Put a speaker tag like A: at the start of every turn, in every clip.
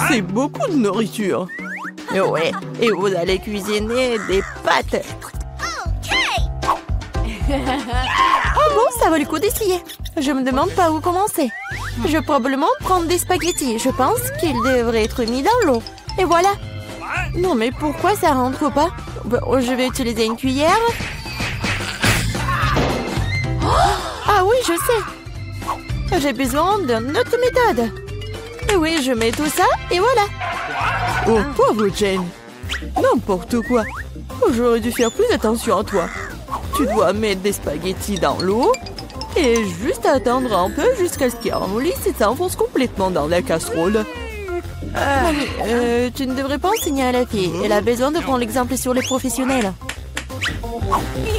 A: C'est beaucoup de nourriture. Ouais, et vous allez cuisiner des pâtes.
B: Oh bon, ça vaut le coup d'essayer. Je me demande par où commencer. Je vais probablement prendre des spaghettis. Je pense qu'ils devraient être mis dans l'eau. Et voilà. Non, mais pourquoi ça rentre pas? Je vais utiliser une cuillère. Ah oui, je sais. J'ai besoin d'une autre méthode. Et oui, je mets tout ça et voilà.
A: Oh, pauvre Jane. N'importe quoi. J'aurais dû faire plus attention à toi. Tu dois mettre des spaghettis dans l'eau et juste attendre un peu jusqu'à ce qu'ils ramollissent et s'enfoncent complètement dans la casserole.
B: Tu ne devrais pas enseigner à la fille. Elle a besoin de prendre l'exemple sur les professionnels.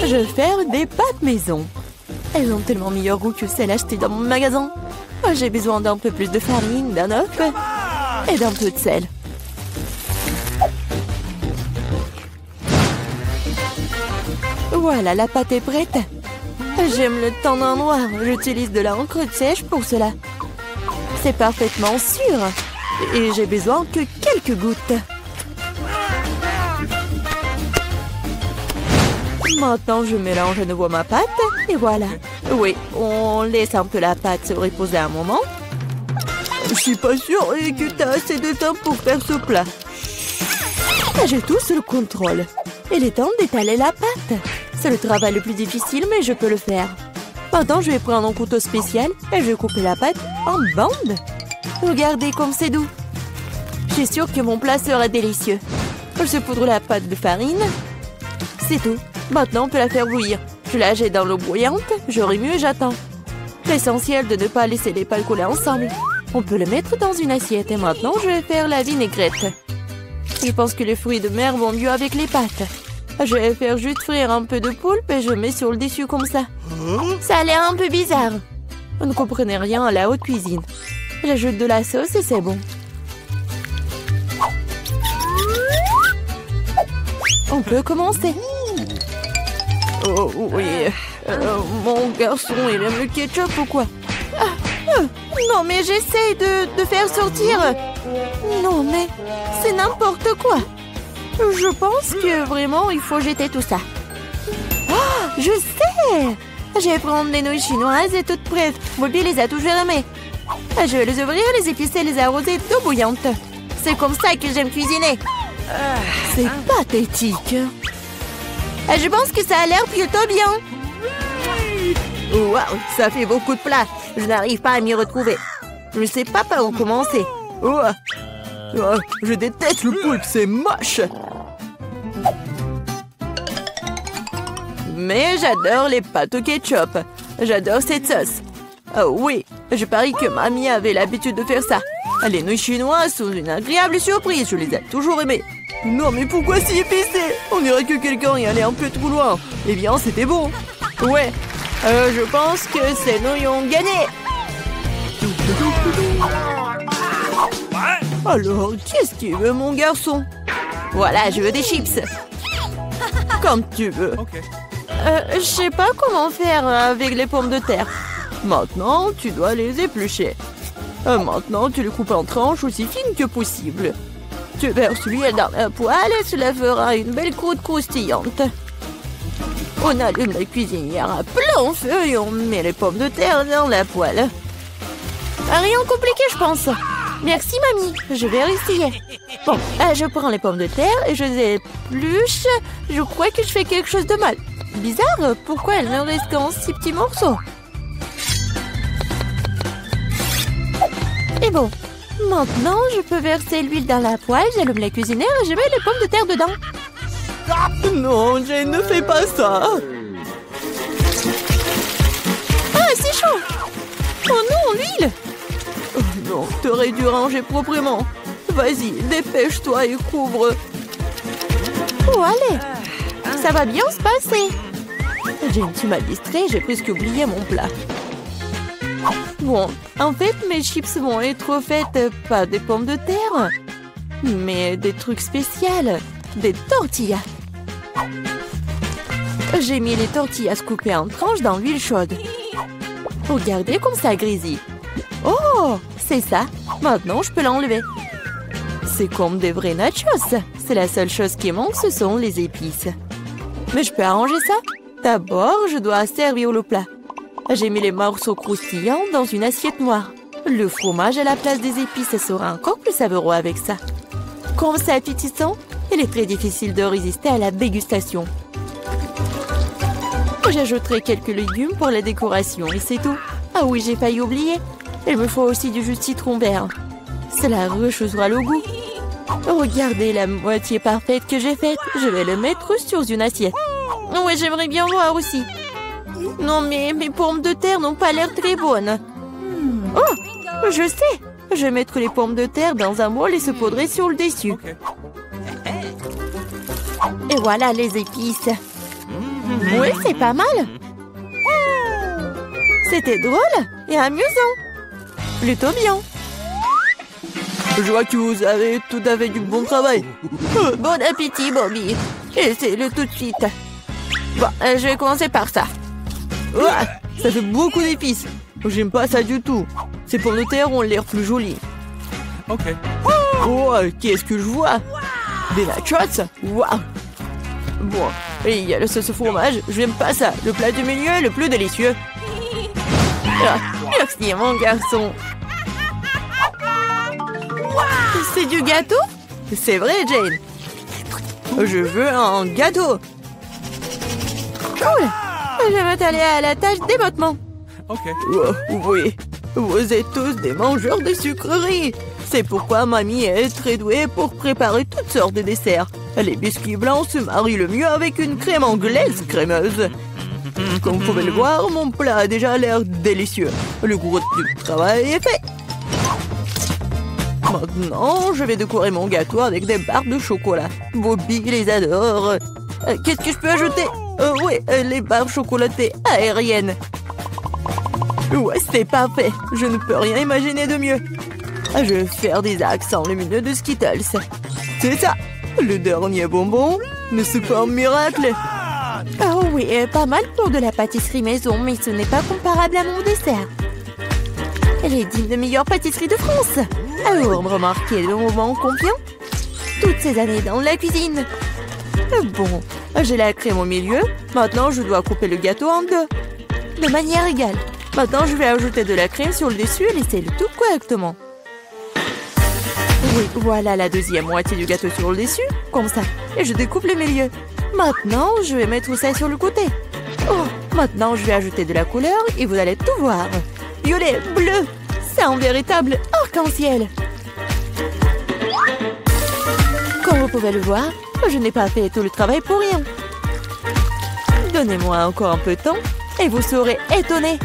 A: Je vais faire des pâtes maison.
B: Elles ont tellement meilleur goût que celles achetées dans mon magasin. J'ai besoin d'un peu plus de farine, d'un œuf et d'un peu de sel. Voilà, la pâte est prête. J'aime le teint en noir. J'utilise de l'encre sèche pour cela. C'est parfaitement sûr. Et j'ai besoin que quelques gouttes. Maintenant, je mélange à nouveau ma pâte. Et voilà. Oui, on laisse un peu la pâte se reposer un moment.
A: Je suis pas sûre que tu as assez de temps pour faire ce plat.
B: J'ai tout sous le contrôle. Il est temps d'étaler la pâte. C'est le travail le plus difficile, mais je peux le faire. Maintenant, je vais prendre un couteau spécial et je vais couper la pâte en bandes. Regardez comme c'est doux. Je suis sûre que mon plat sera délicieux. Je poudre la pâte de farine. C'est tout. Maintenant, on peut la faire bouillir. Je la jette dans l'eau bouillante, je remue et j'attends. L'essentiel de ne pas laisser les pâtes coller ensemble. On peut le mettre dans une assiette et maintenant, je vais faire la vinaigrette. Je pense que les fruits de mer vont mieux avec les pâtes. Je vais faire juste frire un peu de poulpe et je mets sur le dessus comme ça. Ça a l'air un peu bizarre. Vous ne comprenez rien à la haute cuisine. J'ajoute de la sauce et c'est bon. On peut commencer.
A: Oh oui. Mon garçon, il aime le ketchup ou quoi?
B: Non, mais j'essaie de faire sortir. Non, mais c'est n'importe quoi. Je pense que vraiment, il faut jeter tout ça. Oh, je sais! Je vais prendre les nouilles chinoises et toutes prêtes. Bobby les a toujours aimées. Je vais les ouvrir, les épicer et les arroser d'eau bouillante. C'est comme ça que j'aime cuisiner.
A: C'est pathétique.
B: Je pense que ça a l'air plutôt bien.
A: Waouh, ça fait beaucoup de plats.
B: Je n'arrive pas à m'y retrouver. Je ne sais pas par où commencer.
A: Je déteste le poulpe, c'est moche. Mais j'adore les pâtes au ketchup. J'adore cette sauce. Oh oui, je parie que mamie avait l'habitude de faire ça. Les nouilles chinoises sont une agréable surprise, je les ai toujours aimées. Non mais pourquoi si épicé? On dirait que quelqu'un y allait un peu trop loin. Eh bien, c'était bon. Ouais, je pense que ces nouilles ont gagné. Alors, qu'est-ce qu'il veut, mon garçon?
B: Voilà, je veux des chips.
A: Comme tu veux.
B: Je sais pas comment faire avec les pommes de terre.
A: Maintenant, tu dois les éplucher. Maintenant, tu les coupes en tranches aussi fines que possible. Tu verses l'huile dans la poêle et cela fera une belle croûte croustillante. On allume la cuisinière à plein feu et on met les pommes de terre dans la poêle.
B: Rien de compliqué, je pense. Merci, mamie. Je vais essayer. Bon, je prends les pommes de terre et je les épluche. Je crois que je fais quelque chose de mal. Bizarre, pourquoi elles ne restent qu'en 6 petits morceaux? Et bon, maintenant, je peux verser l'huile dans la poêle, j'allume la cuisinière et je mets les pommes de terre dedans.
A: Non, Jane, ne fais pas ça.
B: Ah, c'est chaud. Oh non, l'huile.
A: Oh non, t'aurais dû ranger proprement. Vas-y, dépêche-toi et couvre.
B: Oh, allez. Ça va bien se passer.
A: Jane, tu m'as distrait, j'ai presque oublié mon plat. Bon, en fait, mes chips vont être faites pas des pommes de terre, mais des trucs spéciaux, des tortillas. J'ai mis les tortillas coupées en tranches dans l'huile chaude. Regardez comme ça grésille. Oh,
B: C'est ça. Maintenant, je peux l'enlever. C'est comme des vrais nachos. C'est la seule chose qui manque, ce sont les épices. Mais je peux arranger ça. D'abord, je dois servir le plat. J'ai mis les morceaux croustillants dans une assiette noire. Le fromage à la place des épices sera encore plus savoureux avec ça. Comme c'est appétissant, il est très difficile de résister à la dégustation. J'ajouterai quelques légumes pour la décoration et c'est tout. Ah oui, j'ai failli oublier. Il me faut aussi du jus de citron vert. Cela rechauffera le goût. Regardez la moitié parfaite que j'ai faite. Je vais le mettre sur une assiette. Oui, j'aimerais bien voir aussi. Non, mais mes pommes de terre n'ont pas l'air très bonnes. Oh, je sais. Je vais mettre les pommes de terre dans un bol et saupoudrer sur le dessus. Et voilà les épices. Oui, c'est pas mal. C'était drôle et amusant. Plutôt bien.
A: Je vois que vous avez tout à fait du bon travail.
B: Bon appétit, Bobby. Essaye-le tout de suite. Bon, je vais commencer par ça.
A: Ah, ça fait beaucoup d'épices. J'aime pas ça du tout. Ces pommes de terre ont l'air plus jolies.
C: Ok.
A: Oh, qu'est-ce que je vois? Des nachos? Waouh. Bon, et il y a le sauce au fromage. J'aime pas ça. Le plat du milieu est le plus délicieux. Ah, merci, mon garçon.
B: C'est du gâteau?
A: C'est vrai, Jane. Je veux un gâteau.
B: Cool. Je vais m'atteler à la tâche dès maintenant.
C: Ok.
A: Oh, oui, vous êtes tous des mangeurs de sucreries. C'est pourquoi mamie est très douée pour préparer toutes sortes de desserts. Les biscuits blancs se marient le mieux avec une crème anglaise crémeuse. Comme vous pouvez le voir, mon plat a déjà l'air délicieux. Le gros du travail est fait. Maintenant, je vais décorer mon gâteau avec des barres de chocolat. Bobby les adore. Qu'est-ce que je peux ajouter? Oui, les barres chocolatées aériennes. Ouais, c'est parfait. Je ne peux rien imaginer de mieux. Je vais faire des accents lumineux de Skittles. C'est ça. Le dernier bonbon, mais c'est pas un miracle.
B: Oh oui, pas mal pour de la pâtisserie maison, mais ce n'est pas comparable à mon dessert. Elle est digne de meilleure pâtisserie de France. Alors, remarquez le moment confiant. Toutes ces années dans la cuisine. Bon, j'ai la crème au milieu. Maintenant, je dois couper le gâteau en deux. De manière égale. Maintenant, je vais ajouter de la crème sur le dessus et laisser le tout correctement. Oui, voilà la deuxième moitié du gâteau sur le dessus, comme ça. Et je découpe le milieu. Maintenant, je vais mettre ça sur le côté. Oh, maintenant, je vais ajouter de la couleur et vous allez tout voir. Violet, bleu, c'est un véritable arc-en-ciel. Comme vous pouvez le voir, je n'ai pas fait tout le travail pour rien. Donnez-moi encore un peu de temps et vous serez étonnés.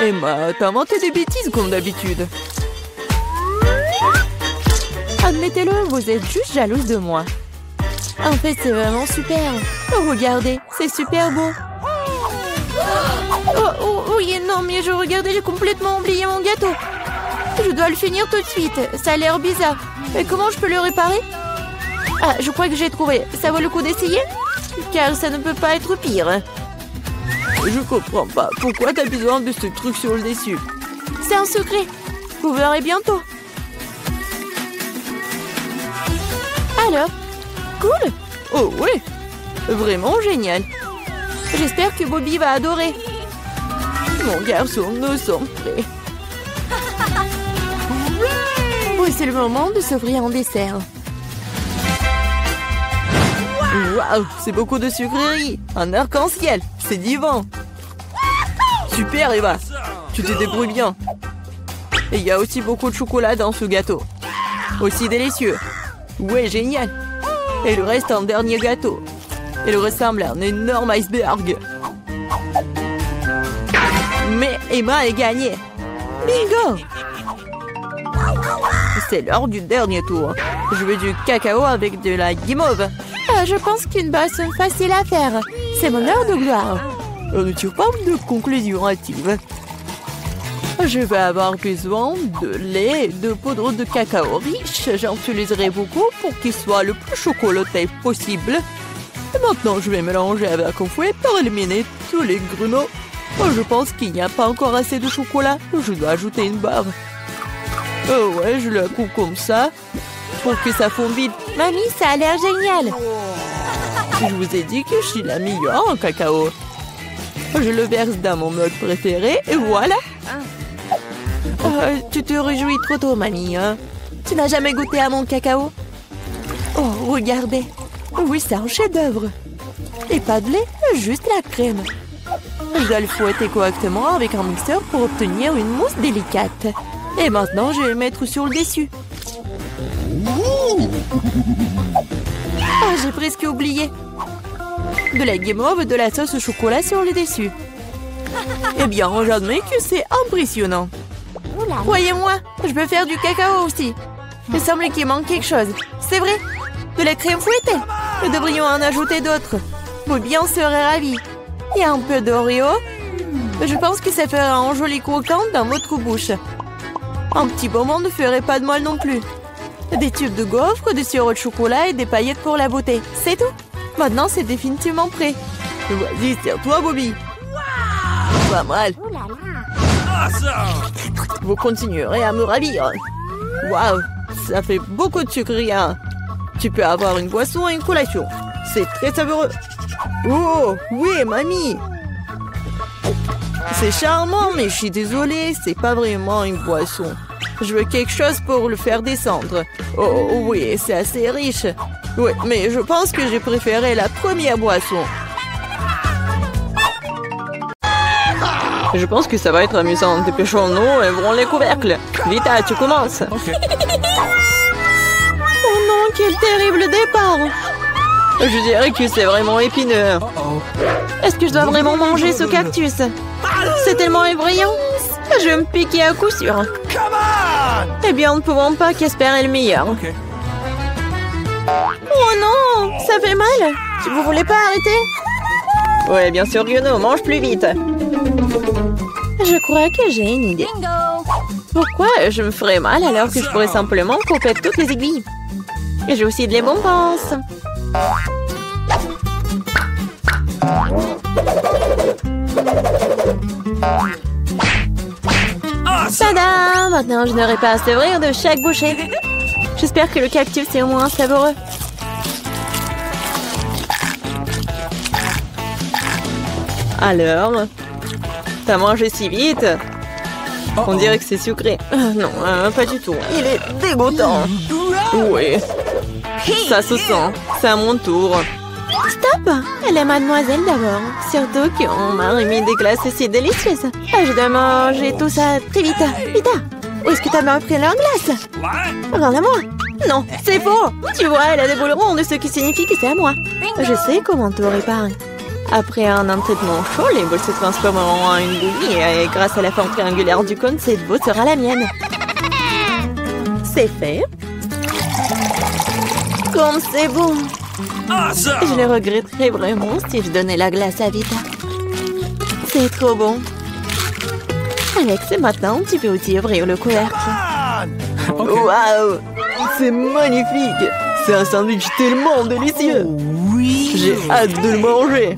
A: Emma, t'as inventé des bêtises comme d'habitude.
B: Admettez-le, vous êtes juste jalouse de moi. En fait, c'est vraiment super. Oh, regardez, c'est super beau. Oh, oui, non, mais je regardais, j'ai complètement oublié mon gâteau. Je dois le finir tout de suite. Ça a l'air bizarre. Mais comment je peux le réparer? Ah, je crois que j'ai trouvé. Ça vaut le coup d'essayer? Car ça ne peut pas être pire.
A: Je comprends pas. Pourquoi t'as besoin de ce truc sur le dessus?
B: C'est un secret. Vous verrez bientôt. Alors, cool?
A: Oh oui, vraiment génial.
B: J'espère que Bobby va adorer.
A: Mon garçon, nous sommes prêts.
B: Oui, c'est le moment de s'offrir un dessert.
A: Waouh, c'est beaucoup de sucreries. Un arc-en-ciel, c'est divin. Super, Eva. Tu te débrouilles bien. Et il y a aussi beaucoup de chocolat dans ce gâteau. Aussi délicieux. Ouais, génial. Et il reste un dernier gâteau. Il ressemble à un énorme iceberg. Mais Emma a gagné. Bingo! C'est l'heure du dernier tour. Je veux du cacao avec de la guimauve.
B: Ah, je pense qu'une boisson facile à faire. C'est mon heure de gloire.
A: On ne tire pas de conclusion hâtive. Je vais avoir besoin de lait et de poudre de cacao riche. J'en utiliserai beaucoup pour qu'il soit le plus chocolaté possible. Et maintenant, je vais mélanger avec un fouet pour éliminer tous les grumeaux Oh, je pense qu'il n'y a pas encore assez de chocolat. Je dois ajouter une barre. Oh ouais, je la coupe comme ça pour que ça fonde vite.
B: Mamie, ça a l'air génial.
A: Je vous ai dit que je suis la meilleure en cacao. Je le verse dans mon mug préféré et voilà.
B: Tu te réjouis trop tôt, mamie. Hein? Tu n'as jamais goûté à mon cacao? Oh, regardez. Oui, c'est un chef-d'œuvre. Et pas de lait, juste la crème. Je dois le fouetter correctement avec un mixeur pour obtenir une mousse délicate. Et maintenant, je vais le mettre sur le dessus. Ah, j'ai presque oublié. De la guimauve, de la sauce au chocolat sur le dessus.
A: Eh bien, j'admets que c'est impressionnant.
B: Croyez-moi, je peux faire du cacao aussi. Il semble qu'il manque quelque chose. C'est vrai, de la crème fouettée. Nous devrions en ajouter d'autres. Bobby en serait ravi. Et un peu d'Oreo. Je pense que ça fera un joli croquant dans votre bouche. Un petit bonbon ne ferait pas de mal non plus. Des tubes de gaufres, du sirop de chocolat et des paillettes pour la beauté. C'est tout. Maintenant, c'est définitivement prêt.
A: Vas-y, serre-toi, Bobby. Pas mal. Vous continuerez à me ravir. Waouh, ça fait beaucoup de sucre, rien. Tu peux avoir une boisson et une collation. C'est très savoureux. Oh, oui, mamie. C'est charmant, mais je suis désolée, c'est pas vraiment une boisson. Je veux quelque chose pour le faire descendre. Oh, oui, c'est assez riche. Oui, mais je pense que j'ai préféré la première boisson. Je pense que ça va être amusant. Dépêchons-nous et ouvrons les couvercles. Vita, tu commences.
B: Oh non, quel terrible départ.
A: Je dirais que c'est vraiment épineux.
B: Est-ce que je dois vraiment manger ce cactus? C'est tellement effrayant. Je vais me piquer à coup sûr.
A: Eh bien, nous ne pouvons pas qu'espérer le meilleur.
B: Oh non, ça fait mal. Vous voulez pas arrêter?
A: Ouais, bien sûr que non, mange plus vite.
B: Je crois que j'ai une idée.
A: Pourquoi je me ferais mal alors que je pourrais simplement couper toutes les aiguilles?
B: Et j'ai aussi de les bonbons. Tada! Maintenant, je n'aurai pas à sevrir de chaque bouchée. J'espère que le cactus est au moins savoureux.
A: Alors, t'as mangé si vite? On dirait que c'est sucré. Non, pas du tout. Il est dégoûtant. Oui, ça se sent. C'est à mon tour.
B: Stop! Elle est mademoiselle d'abord. Surtout qu'on m'a remis des glaces si délicieuses. Je dois manger tout ça très vite. Vita, où est-ce que t'as bien pris leur glace? Regarde-moi. Non, c'est faux. Tu vois, elle a des boules rondes, ce qui signifie que c'est à moi. Je sais comment tout réparer.
A: Après un entraînement chaud, les boules se transformeront en une bouillie et grâce à la forme triangulaire du cône, cette boule sera la mienne.
B: C'est fait. Comme c'est bon. Je le regretterais vraiment si je donnais la glace à Vita. C'est trop bon. Alex, maintenant, tu peux aussi ouvrir le couvercle.
A: Waouh! C'est magnifique! C'est un sandwich tellement délicieux!
C: Oui!
A: J'ai hâte de le manger!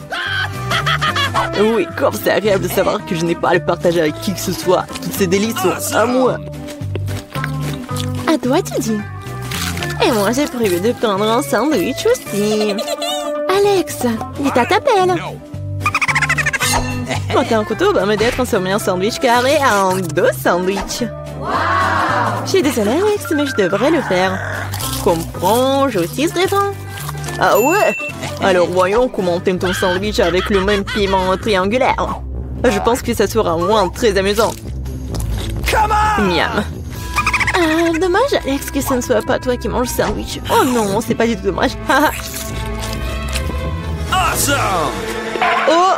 A: Oui, comme c'est agréable de savoir que je n'ai pas à le partager avec qui que ce soit. Toutes ces délices sont à moi.
B: À toi, tu dis. Et moi, j'ai prévu de prendre un sandwich aussi. Alex, Vita t'appelle.
A: Monter un couteau va m'aider à transformer un sandwich carré en 2 sandwichs.
B: Je suis désolée, Alex, mais je devrais le faire.
A: Je comprends, j'ai aussi ce rêve. Ah ouais? Alors voyons comment t'aimes ton sandwich avec le même piment triangulaire. Je pense que ça sera au moins très amusant. Miam.
B: Ah, dommage, Alex, que ce ne soit pas toi qui mange le sandwich.
A: Oh non, c'est pas du tout dommage. Oh!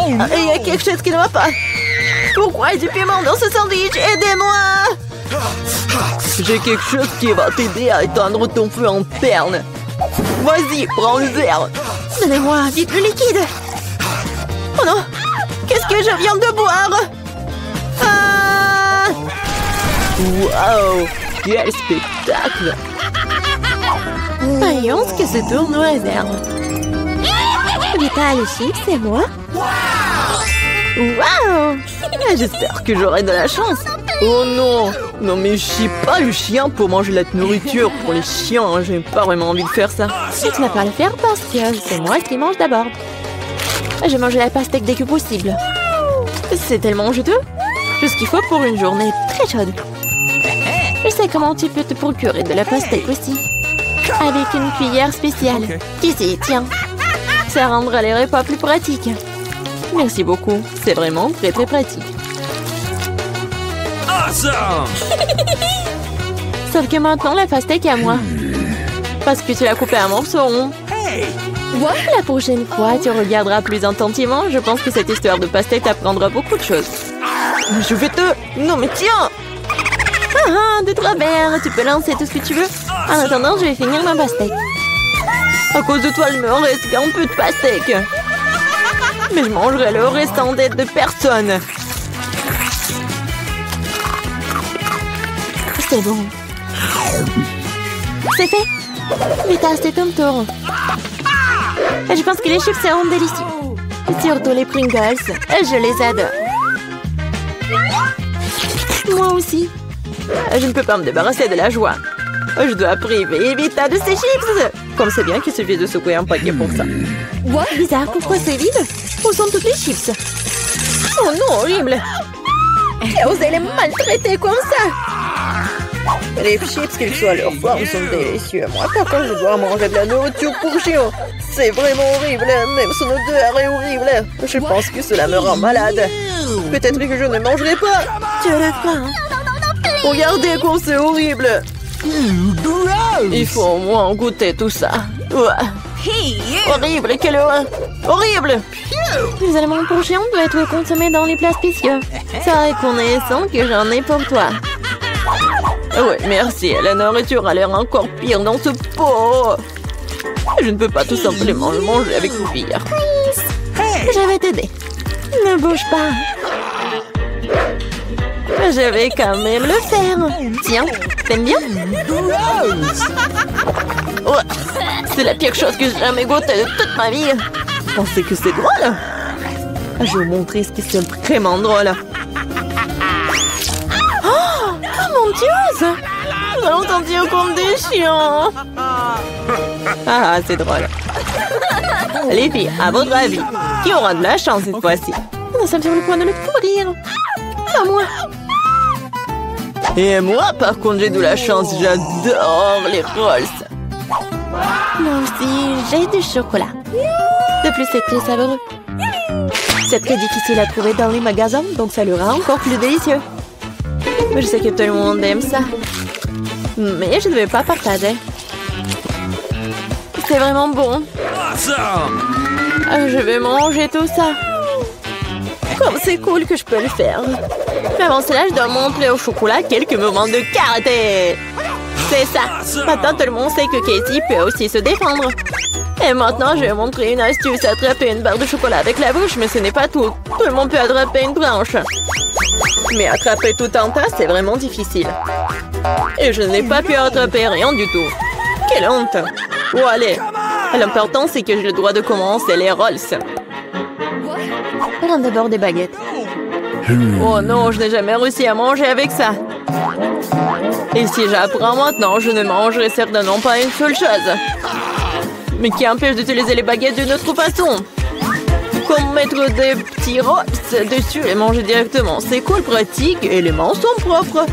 A: Il y a quelque chose qui ne va pas. Pourquoi il y a du piment dans ce sandwich? Aidez-moi! J'ai quelque chose qui va t'aider à éteindre ton feu interne. Vas-y, prends le verre.
B: Donnez-moi vite le liquide. Oh non! Qu'est-ce que je viens de boire? Ah!
A: Waouh! Quel spectacle!
B: Voyons ce que ce tournoi réserve. Vita, le chic, c'est moi.
A: Waouh! J'espère que j'aurai de la chance. Oh non! Non mais je suis pas le chien pour manger la nourriture pour les chiens. J'ai pas vraiment envie de faire ça.
B: Et tu n'as pas à le faire parce que c'est moi qui mange d'abord. Je vais manger la pastèque dès que possible. C'est tellement juteux. Tout ce qu'il faut pour une journée très chaude. Je sais comment tu peux te procurer de la pastèque aussi. Avec une cuillère spéciale. Ici, tiens. Ça rendra les repas plus pratiques.
A: Merci beaucoup. C'est vraiment très très pratique.
C: Awesome!
B: Sauf que maintenant, la pastèque est à moi.
A: Parce que tu l'as coupée en morceaux ronds.
B: La prochaine fois,
A: Tu regarderas plus attentivement. Je pense que cette histoire de pastèque t'apprendra beaucoup de choses. Je vais te... Non mais tiens!
B: de travers. Tu peux lancer tout ce que tu veux. En attendant, je vais finir ma pastèque.
A: À cause de toi, il me reste qu'un peu de pastèque. Mais je mangerai le restant d'aide de personne.
B: C'est bon. C'est fait. Vita, c'est ton tour. Je pense que les chips seront délicieux. Surtout les Pringles. Je les adore. Moi aussi.
A: Je ne peux pas me débarrasser de la joie. Je dois priver Vita de ses chips. Comme c'est bien qu'il suffit de secouer un paquet pour ça.
B: Bizarre, pourquoi c'est vide? Où sont toutes les chips?
A: Oh non, horrible! Qui a osé les maltraiter comme ça? Les chips, quelle que soit leur forme, sont délicieux. Moi, par contre, je dois manger de la nourriture pour chiens. C'est vraiment horrible. Même son odeur est horrible. Je pense que cela me rend malade. Peut-être que je ne mangerai pas.
B: Tu as faim?
A: Regardez comme c'est horrible. Il faut au moins goûter tout ça. Horrible, quelle horreur. Horrible.
B: Les aliments pour chiens doivent être consommés dans les plats spéciaux. C'est reconnaissant que j'en ai pour toi.
A: Ouais, merci. La nourriture a l'air encore pire dans ce pot. Je ne peux pas tout simplement le manger avec une cuillère.
B: Je vais t'aider. Ne bouge pas.
A: Je vais quand même le faire.
B: Tiens, t'aimes bien?
A: Ouais, c'est la pire chose que j'ai jamais goûtée de toute ma vie. Pensez que c'est drôle? Je vais vous montrer ce qui est vraiment drôle.
B: Oh mon Dieu!
A: Nous allons sentir comme des chiens. Ah, c'est drôle. Les filles, à votre avis, qui aura de la chance cette fois-ci?
B: Nous sommes sur le point de le courir. À moi.
A: Et moi, par contre, j'ai de la chance. J'adore les rolls.
B: Moi aussi, j'ai du chocolat. De plus, c'est très savoureux. C'est très difficile à trouver dans les magasins, donc ça le rend encore plus délicieux.
A: Je sais que tout le monde aime ça. Mais je ne vais pas partager. C'est vraiment bon. Je vais manger tout ça. Comme c'est cool que je peux le faire. Mais avant cela, je dois montrer au chocolat quelques moments de karaté. C'est ça. Maintenant, tout le monde sait que Casey peut aussi se défendre. Et maintenant, je vais montrer une astuce. Attraper une barre de chocolat avec la bouche, mais ce n'est pas tout. Tout le monde peut attraper une branche. Mais attraper tout un tas, c'est vraiment difficile. Et je n'ai pas pu attraper rien du tout. Quelle honte. Oh, allez. L'important, c'est que j'ai le droit de commencer les rolls.
B: Prends d'abord des baguettes.
A: Oh non, je n'ai jamais réussi à manger avec ça. Et si j'apprends maintenant, je ne mangerai certainement pas une seule chose. Mais qui empêche d'utiliser les baguettes d'une autre façon? Comme mettre des petits rolls dessus et manger directement. C'est cool, pratique et les mains sont propres.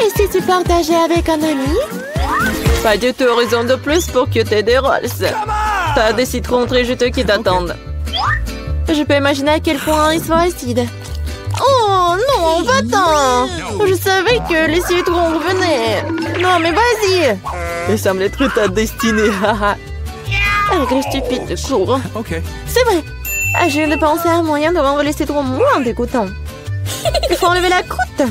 B: Et si tu partageais avec un ami?
A: Pas du tout, raison de plus pour que tu aies des rolls. T'as des citrons très juteux qui t'attendent.
B: Je peux imaginer à quel point ils sont acides.
A: Oh non, va-t'en! Je savais que les citrons revenaient. Non, mais vas-y! Il semble être ta destinée.
B: Avec le stupide cours.
A: C'est vrai.
B: Je viens de penser à un moyen de rendre les citrons moins dégoûtants.
A: Il faut enlever la croûte.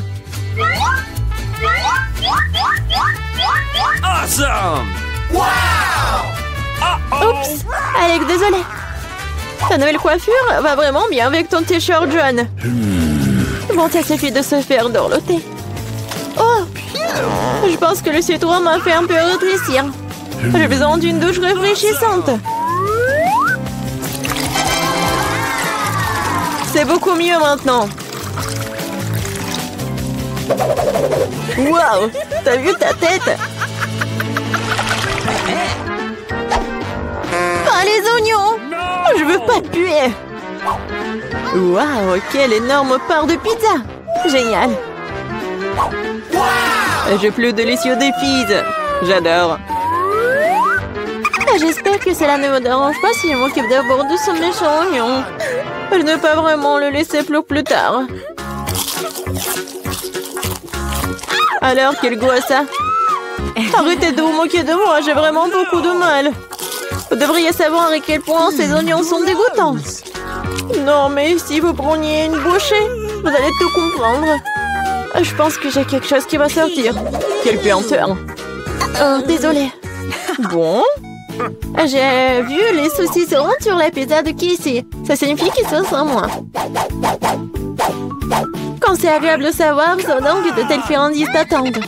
C: Awesome!
B: Oups! Alex, désolé.
A: Ta nouvelle coiffure va vraiment bien avec ton t-shirt jaune.
B: Bon, ça suffit de se faire dorloter.
A: Oh! Je pense que le citron m'a fait un peu rétrécir. J'ai besoin d'une douche rafraîchissante. C'est beaucoup mieux maintenant. Waouh! T'as vu ta tête? Pas les oignons! Je veux pas puer! Waouh! Quelle énorme part de pizza! Génial! J'ai plus délicieux des filles! J'adore! J'espère que cela ne me dérange pas si je m'occupe d'abord de ce méchant oignon. Je ne peux pas vraiment le laisser plus tard. Alors, quel goût a ça? Arrêtez de vous moquer de moi, j'ai vraiment beaucoup de mal. Vous devriez savoir à quel point ces oignons sont dégoûtants. Non, mais si vous preniez une bouchée, vous allez tout comprendre. Je pense que j'ai quelque chose qui va sortir. Quel puanteur. Oh, désolée. Bon. J'ai vu les saucissons sur la pizza de Casey. Ça signifie qu'ils sont sans moi. Quand c'est agréable de savoir, c'est donc que de telles friandises t'attendent.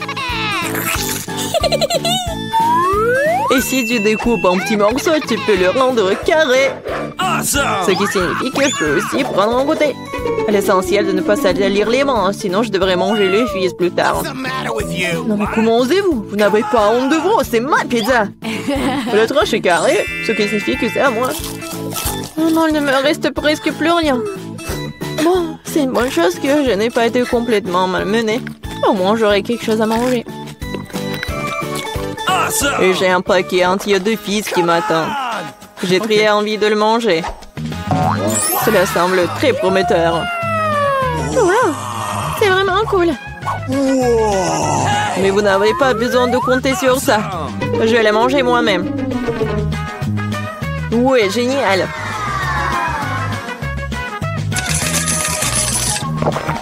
A: Et si tu découpes en petits morceaux, tu peux le rendre carré. Ce qui signifie que je peux aussi prendre un goûter. L'essentiel de ne pas salir les mains, sinon je devrais manger les fils plus tard. Non mais comment osez-vous? Vous n'avez pas honte de vous, c'est ma pizza. Le tranche est carré, ce qui signifie que c'est à moi. Oh non, il ne me reste presque plus rien. Bon, c'est une bonne chose que je n'ai pas été complètement malmenée. Au moins j'aurai quelque chose à manger. Et j'ai un paquet entier de fils qui m'attend. J'ai très envie de le manger. Cela semble très prometteur. Wow, c'est vraiment cool. Mais vous n'avez pas besoin de compter sur ça. Je vais la manger moi-même. Ouais, génial.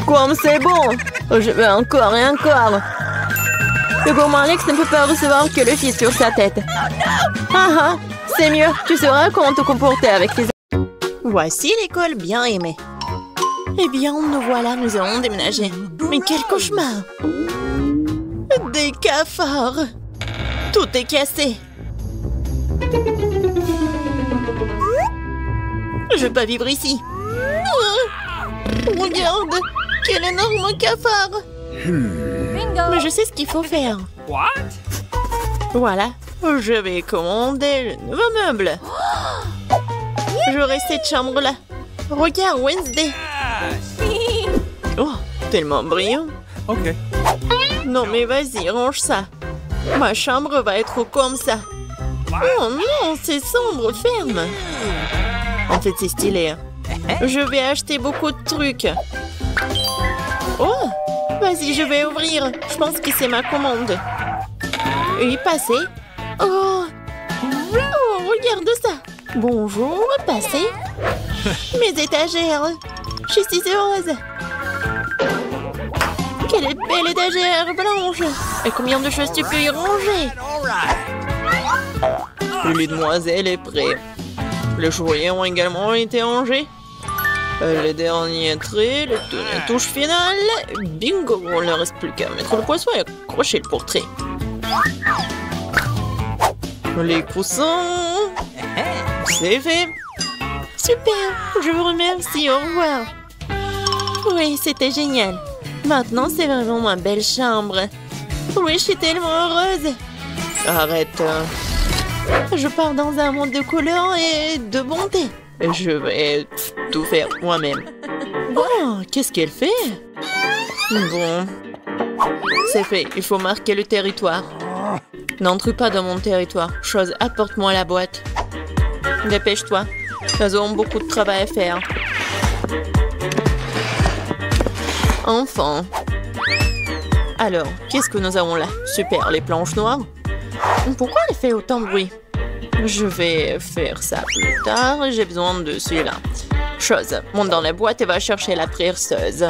A: Comme c'est bon. Je veux encore et encore. Le gourmand Alex ne peut pas recevoir que le fils sur sa tête. Ah, c'est mieux. Tu sauras comment te comporter avec les... Voici l'école bien aimée. Eh bien, nous voilà, nous allons déménager. Mais quel cauchemar! Des cafards! Tout est cassé. Je vais pas vivre ici. Regarde, quel énorme cafard! Mais je sais ce qu'il faut faire. Voilà, je vais commander le nouveau meuble. J'aurai cette chambre-là. Regarde, Wednesday. Oh, tellement brillant.
C: Ok.
A: Non, mais vas-y, range ça. Ma chambre va être comme ça. Oh non, c'est sombre, ferme. En fait, c'est stylé. Je vais acheter beaucoup de trucs. Oh, vas-y, je vais ouvrir. Je pense que c'est ma commande. Oui, passez. Oh, regarde ça. Bonjour, passez. Mes étagères. Je suis si heureuse. Quelle belle étagère blanche. Et combien de choses tu peux y ranger? Le lit de demoiselle est prêt. Les jouets ont également été rangés. Les derniers traits, les dernières touches finales. Bingo, il ne reste plus qu'à mettre le poisson et accrocher le portrait. Les coussins. C'est fait. Super, je vous remercie, au revoir. Oui, c'était génial. Maintenant, c'est vraiment ma belle chambre. Oui, je suis tellement heureuse. Arrête. Je pars dans un monde de couleurs et de bonté. Je vais tout faire moi-même. Oh, qu'est-ce qu'elle fait? Bon. C'est fait, il faut marquer le territoire. N'entre pas dans mon territoire. Chose, apporte-moi la boîte. Dépêche-toi. Nous avons beaucoup de travail à faire. Enfin. Alors, qu'est-ce que nous avons là? Super, les planches noires. Pourquoi elle fait autant de bruit? Je vais faire ça plus tard. J'ai besoin de celui-là. Chose, monte dans la boîte et va chercher la perceuse.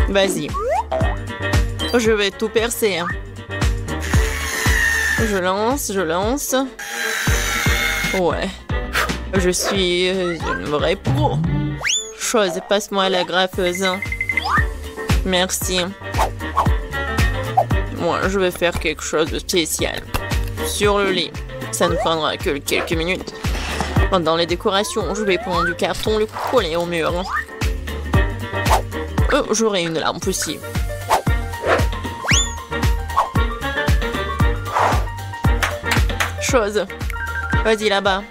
A: Vas-y. Je vais tout percer. Je lance. Ouais. Je suis une vraie pro. Chose, passe-moi la graffeuse. Merci. Moi, je vais faire quelque chose de spécial. Sur le lit. Ça ne prendra que quelques minutes. Dans les décorations, je vais prendre du carton, le coller au mur. J'aurai une lampe aussi. Chose. Vas-y là-bas.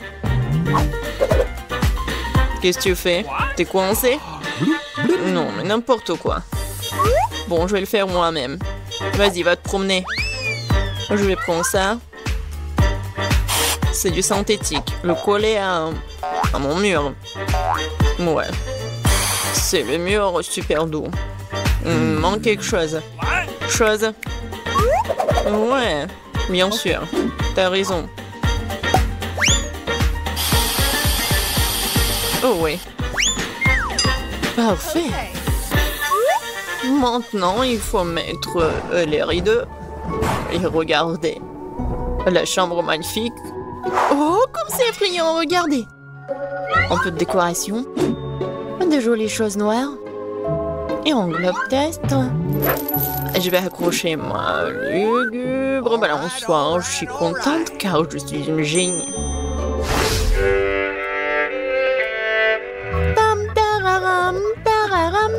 A: Qu'est-ce que tu fais? T'es coincé? Non, mais n'importe quoi. Bon, je vais le faire moi-même. Vas-y, va te promener. Je vais prendre ça. C'est du synthétique. Le coller à mon mur. Ouais. C'est le mur super doux. Il me manque quelque chose. Chose. Ouais, bien sûr. T'as raison. Oh oui. Parfait. Maintenant, il faut mettre les rideaux. Et regardez. La chambre magnifique. Oh, comme c'est effrayant, regardez. Un peu de décoration. De jolies choses noires. Et on globe test. Je vais accrocher ma lugubre balançoire. Je suis contente car je suis une génie. Tam tararam tararam.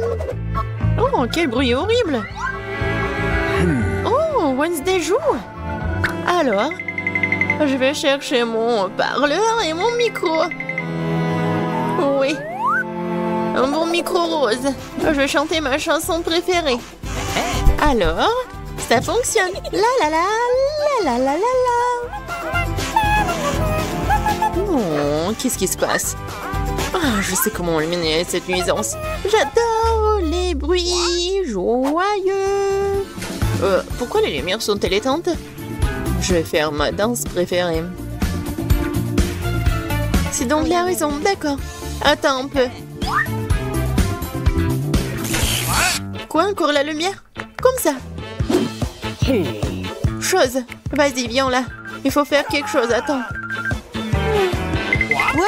A: Oh, quel bruit horrible. Oh, Wednesday joue. Alors, je vais chercher mon parleur et mon micro. Oui. Un bon micro rose. Je vais chanter ma chanson préférée. Alors, ça fonctionne. La la la, la la la la la. Oh, qu'est-ce qui se passe? Ah, je sais comment éliminer cette nuisance. J'adore les bruits joyeux. Pourquoi les lumières sont-elles éteintes? Je vais faire ma danse préférée. C'est donc la raison, d'accord. Attends un peu. Quoi, encore la lumière? Comme ça. Chose. Vas-y, viens là. Il faut faire quelque chose, attends. Quoi?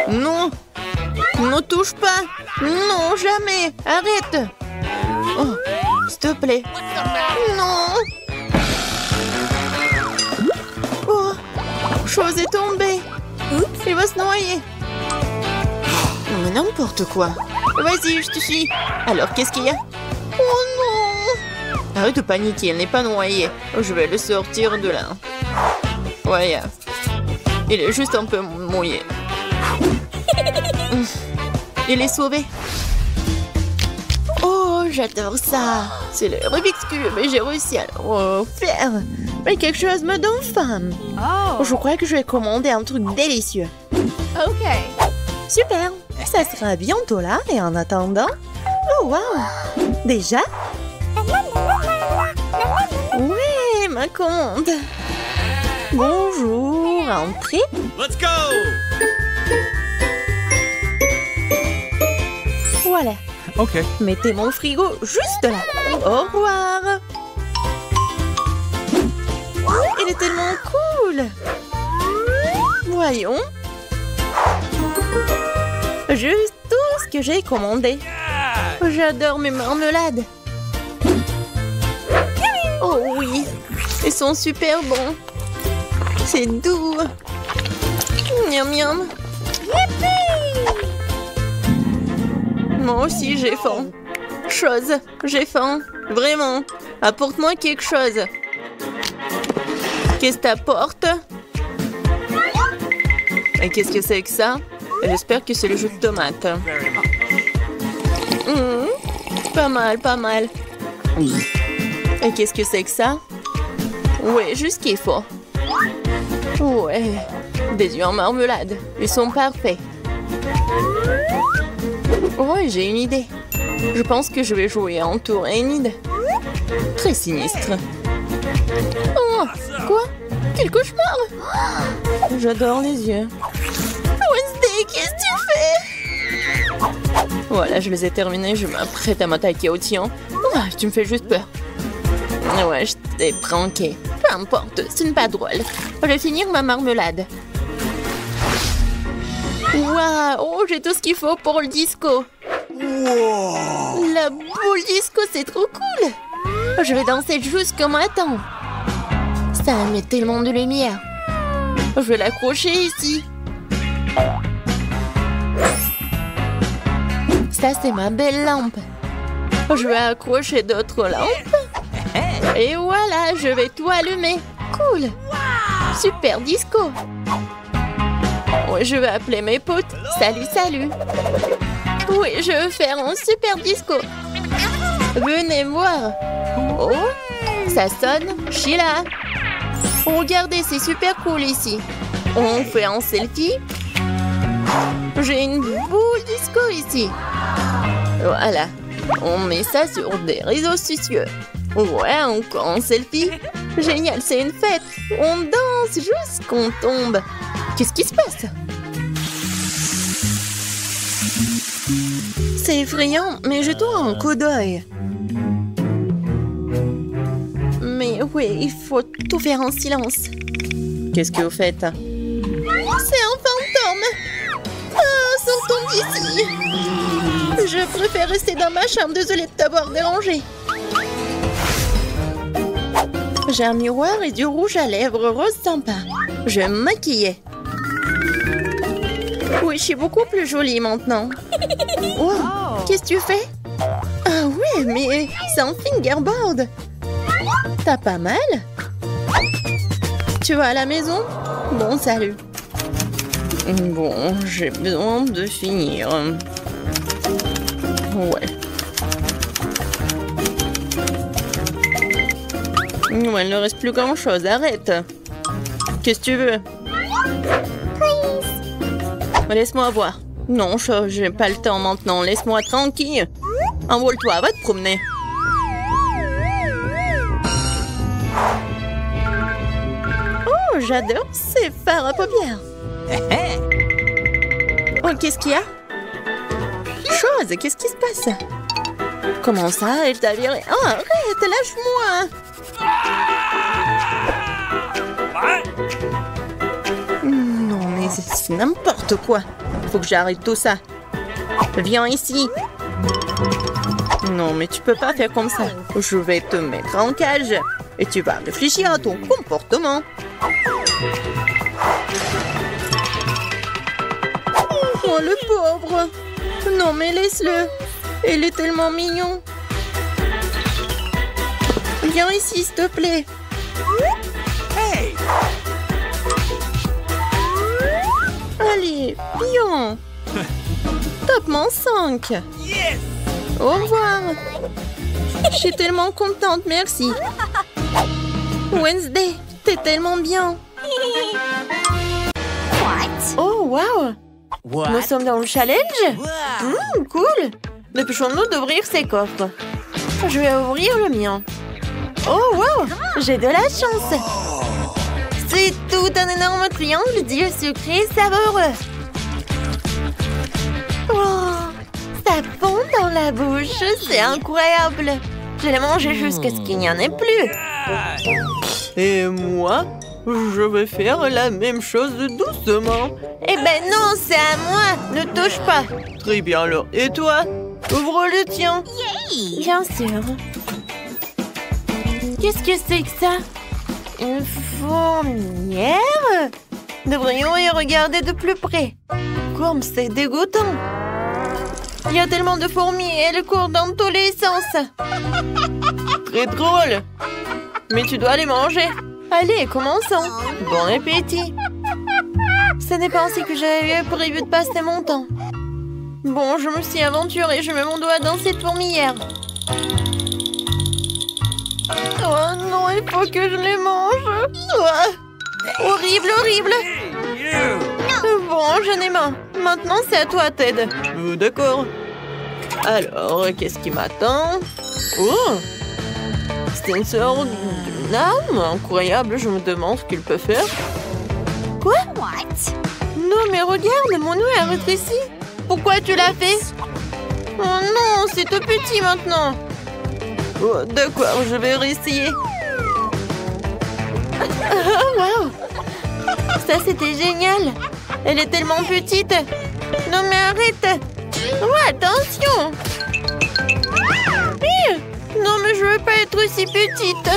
A: Non. Ne touche pas. Non, jamais. Arrête. Oh, s'il te plaît. Non. Oh, chose est tombée. Il va se noyer. Mais n'importe quoi. Vas-y, je te suis. Alors, qu'est-ce qu'il y a? Oh non! Arrête de paniquer, elle n'est pas noyée. Je vais le sortir de là. Ouais, il est juste un peu mouillé. Il est sauvé. Oh, j'adore ça. C'est le Rubik's Cube et j'ai réussi à le faire. Mais quelque chose me donne faim. Oh. Je crois que je vais commander un truc délicieux.
B: Ok.
A: Super. Ça sera bientôt là et en attendant... Oh, wow. Déjà? Oui, ma commande. Bonjour, entrez.
C: Let's go!
A: Voilà.
C: Ok.
A: Mettez mon frigo juste là. Au revoir. Il est tellement cool. Voyons. Juste tout ce que j'ai commandé. J'adore mes marmelades. Oh oui, ils sont super bons. C'est doux. Miam miam. Moi aussi j'ai faim. Chose, j'ai faim. Vraiment. Apporte-moi quelque chose. Qu'est-ce que t'apportes? Et qu'est-ce que c'est que ça? J'espère que c'est le jus de tomate. Pas mal, pas mal. Et qu'est-ce que c'est que ça? Ouais, juste ce qu'il faut. Ouais, des œufs en marmelade. Ils sont parfaits. Ouais, j'ai une idée. Je pense que je vais jouer en tour Enid. Très sinistre. Oh, quoi? Quel cauchemar! J'adore les yeux. Wednesday, qu'est-ce que tu fais? Voilà, je les ai terminés. Je m'apprête à m'attaquer au tien. Oh, tu me fais juste peur. Ouais, je t'ai pranké. Peu importe, ce n'est pas drôle. Je vais finir ma marmelade. Waouh, oh, j'ai tout ce qu'il faut pour le disco. Wow. La boule disco, c'est trop cool. Je vais danser jusqu'au matin. Ça met tellement de lumière. Je vais l'accrocher ici.
B: Ça, c'est ma belle lampe. Je vais accrocher d'autres lampes. Et voilà, je vais tout allumer. Cool. Super disco. Oui, je vais appeler mes potes. Salut, salut. Oui, je veux faire un super disco. Venez voir. Oh, ça sonne. Sheila. Regardez, c'est super cool ici. On fait un selfie. J'ai une boule disco ici. Voilà. On met ça sur des réseaux sociaux. Ouais, encore un selfie. Génial, c'est une fête. On danse jusqu'on tombe. Qu'est-ce qui se passe? C'est effrayant, mais jetons un coup d'œil. Mais oui, il faut tout faire en silence. Qu'est-ce que vous faites? C'est un fantôme. Ah, sortons d'ici. Je préfère rester dans ma chambre. Désolée de t'avoir dérangé. J'ai un miroir et du rouge à lèvres rose sympa. Je vais me maquiller. Oui, je suis beaucoup plus jolie maintenant. Wow, qu'est-ce que tu fais? Ah ouais, mais c'est un fingerboard. T'as pas mal? Tu vas à la maison? Bon, salut. Bon, j'ai besoin de finir. Ouais. Ouais, il ne reste plus grand-chose. Arrête. Qu'est-ce que tu veux? Laisse-moi voir. Non, j'ai pas le temps maintenant. Laisse-moi tranquille. Envole-toi, va te promener. Oh, j'adore ces fards à paupières. Oh, qu'est-ce qu'il y a? Chose, qu'est-ce qui se passe? Comment ça? Elle t'a viré? Oh, arrête, lâche-moi! Non, mais c'est n'importe quoi. Faut que j'arrête tout ça. Viens ici. Non, mais tu peux pas faire comme ça. Je vais te mettre en cage. Et tu vas réfléchir à ton comportement. Oh, le pauvre. Non, mais laisse-le. Il est tellement mignon. Viens ici, s'il te plaît. Hey! Allez, bien. Top-ment 5. Yes! Au revoir. Je suis tellement contente, merci. Wednesday, t'es tellement bien. What? Oh, wow. What? Nous sommes dans le challenge? Wow. Cool. Dépêchons-nous d'ouvrir ces coffres. Je vais ouvrir le mien. Oh, wow. J'ai de la chance. C'est tout un énorme triangle d'yeux sucrés savoureux. Oh, ça fond dans la bouche. C'est incroyable. Je l'ai mangé jusqu'à ce qu'il n'y en ait plus. Et moi, je vais faire la même chose doucement. Eh ben non, c'est à moi. Ne touche pas. Très bien alors. Et toi? Ouvre le tien. Bien sûr. Qu'est-ce que c'est que ça? Une fourmilière? Devrions y regarder de plus près. Comme c'est dégoûtant. Il y a tellement de fourmis et elles courent dans tous les sens. Très drôle. Mais tu dois les manger. Allez, commençons. Bon appétit. Ce n'est pas ainsi que j'avais prévu de passer mon temps. Bon, je me suis aventurée. Je mets mon doigt dans cette fourmilière. Oh non, il faut que je les mange. Oh, horrible, horrible. Bon, j'en ai marre. Maintenant, c'est à toi, Ted. D'accord. Alors, qu'est-ce qui m'attend? Oh, c'est une sorte d'une âme. Incroyable, je me demande ce qu'il peut faire. Quoi? Non, mais regarde, mon nez a rétréci. Pourquoi tu l'as fait? Oh non, c'est tout petit maintenant. Oh, d'accord, je vais réessayer. Oh, wow. Ça, c'était génial. Elle est tellement petite. Non, mais arrête. Oh, attention. Non, mais je veux pas être aussi petite.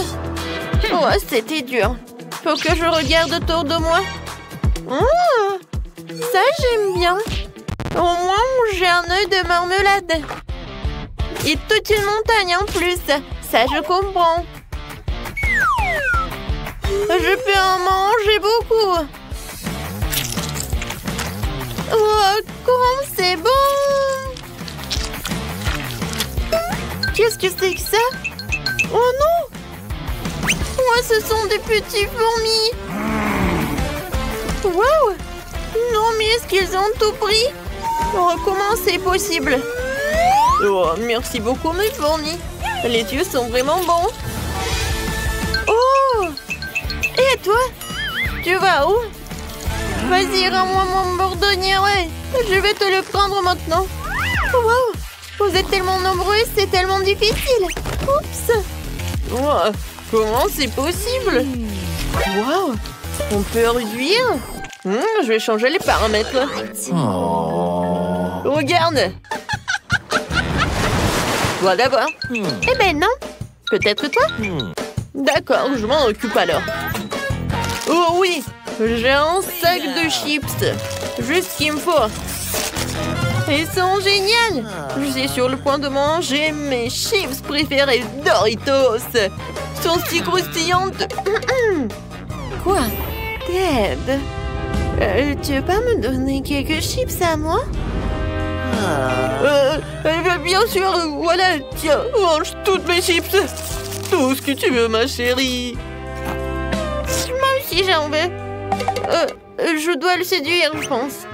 B: Oh, c'était dur. Faut que je regarde autour de moi. Oh, Ça, j'aime bien. Au moins, j'ai un œil de marmelade. Et toute une montagne en plus. Ça, je comprends. Je peux en manger beaucoup. Oh, comme c'est bon! Qu'est-ce que c'est que ça? Oh non! Oh, ce sont des petits fourmis! Wow! Non, mais est-ce qu'ils ont tout pris? Oh, comment c'est possible? Oh, merci beaucoup, mes fourmis. Les yeux sont vraiment bons. Oh! Et toi? Tu vas où? Vas-y, rends-moi mon bourdonnier, ouais. Je vais te le prendre maintenant. Wow! Vous êtes tellement nombreux, c'est tellement difficile. Oups!
A: Wow, comment c'est possible?
B: Wow! On peut réduire?
A: Je vais changer les paramètres.
C: Oh.
A: Regarde! Toi d'abord.
B: Eh ben non. Peut-être toi?
A: D'accord, je m'en occupe alors. Oh oui! J'ai un sac de chips. Juste ce qu'il me faut. Ils sont géniaux! Je suis sur le point de manger mes chips préférés Doritos. Ils sont si croustillantes.
B: Quoi? Ted? Tu veux pas me donner quelques chips à moi?
A: Bien sûr, voilà, tiens, mange toutes mes chips. Tout ce que tu veux, ma chérie.
B: Moi aussi, j'en veux. Je dois le séduire, je pense.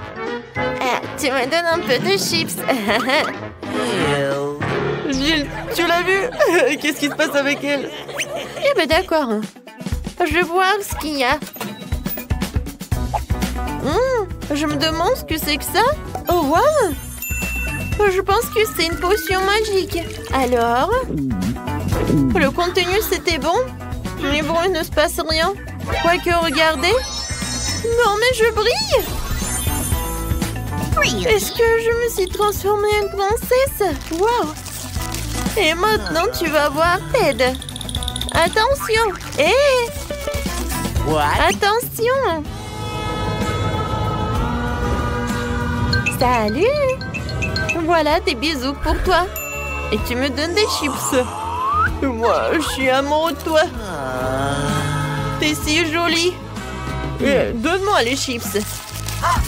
B: Tu me donnes un peu de chips.
A: Gilles, tu l'as vu? Qu'est-ce qui se passe avec elle?
B: Eh ben d'accord. Je vais voir ce qu'il y a. Je me demande ce que c'est que ça. Oh, wow! Je pense que c'est une potion magique. Alors? Le contenu, c'était bon. Mais bon, il ne se passe rien. Quoique, regardez. Non, mais je brille! Est-ce que je me suis transformée en princesse? Wow! Et maintenant, tu vas voir Ted. Attention! Hé! Attention! Salut! Voilà des bisous pour toi. Et tu me donnes des chips.
A: Moi, je suis amoureux de toi. T'es si jolie. Donne-moi les chips.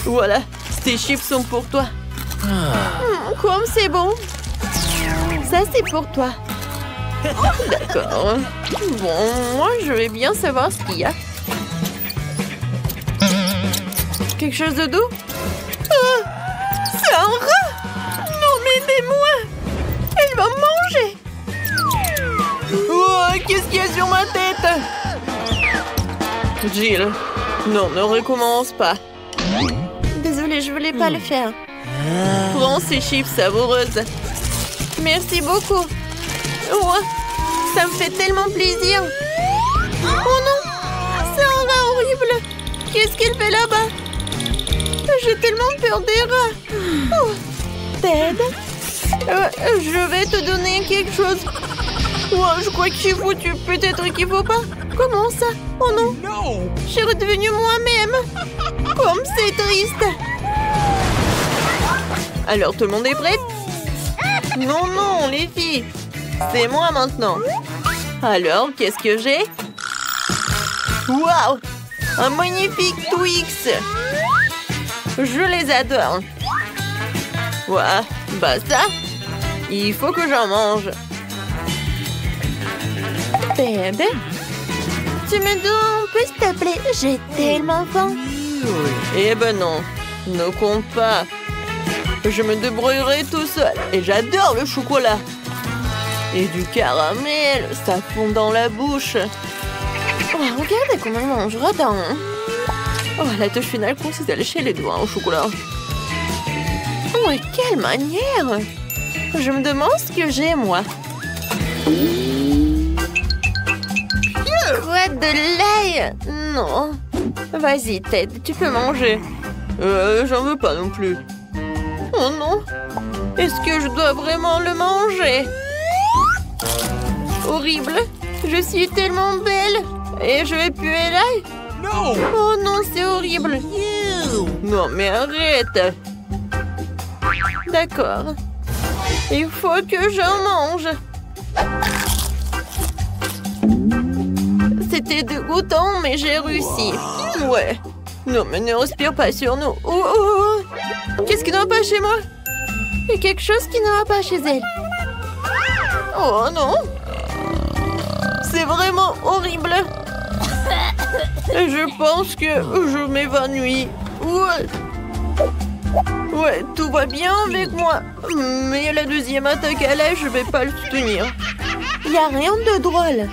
A: Voilà, ces chips sont pour toi.
B: Comme c'est bon. Ça, c'est pour toi.
A: D'accord.
B: Bon, moi, je vais bien savoir ce qu'il y a. Quelque chose de doux? C'est un rat! Non, mais aidez-moi! Elle va me manger!
A: Oh, qu'est-ce qu'il y a sur ma tête? Jill, non, ne recommence pas.
B: Désolée, je voulais pas le faire.
A: Prends ces chips savoureuses.
B: Merci beaucoup. Oh, ça me fait tellement plaisir. Oh non! C'est un rat horrible! Qu'est-ce qu'il fait là-bas? J'ai tellement peur des rats. Oh. Ted?
A: Je vais te donner quelque chose. Oh, je crois que c'est foutu. Peut-être qu'il faut pas.
B: Comment ça? Oh non! Je suis redevenue moi-même. Comme c'est triste.
A: Alors, tout le monde est prêt? Non, non, les filles. C'est moi maintenant. Alors, qu'est-ce que j'ai? Waouh! Un magnifique Twix. Je les adore. Ouais, bah ça, il faut que j'en mange.
B: Bébé, tu me donnes un peu, s'il te plaît? J'ai tellement faim.
A: Eh ben non, ne compte pas. Je me débrouillerai tout seul. Et j'adore le chocolat. Et du caramel, ça fond dans la bouche.
B: Oh, regardez comment il mangera dans.
A: Oh, la touche finale consiste à lécher les doigts au chocolat.
B: Oh, et quelle manière! Je me demande ce que j'ai, moi. Quoi, de lait? Non. Vas-y, Ted, tu peux manger.
A: J'en veux pas non plus.
B: Oh non. Est-ce que je dois vraiment le manger? Horrible. Je suis tellement belle. Et je vais puer l'ail. Oh non, c'est horrible.
A: Non, mais arrête. D'accord. Il faut que j'en mange. C'était dégoûtant, mais j'ai réussi. Ouais. Non, mais ne respire pas sur nous. Oh, oh, oh. Qu'est-ce qui ne va pas chez moi? Il y a quelque chose qui ne va pas chez elle. Oh non. C'est vraiment horrible. Je pense que je m'évanouis. Ouais, tout va bien avec moi. Mais la deuxième attaque à l'âge, je vais pas le soutenir.
B: Il n'y a rien de drôle.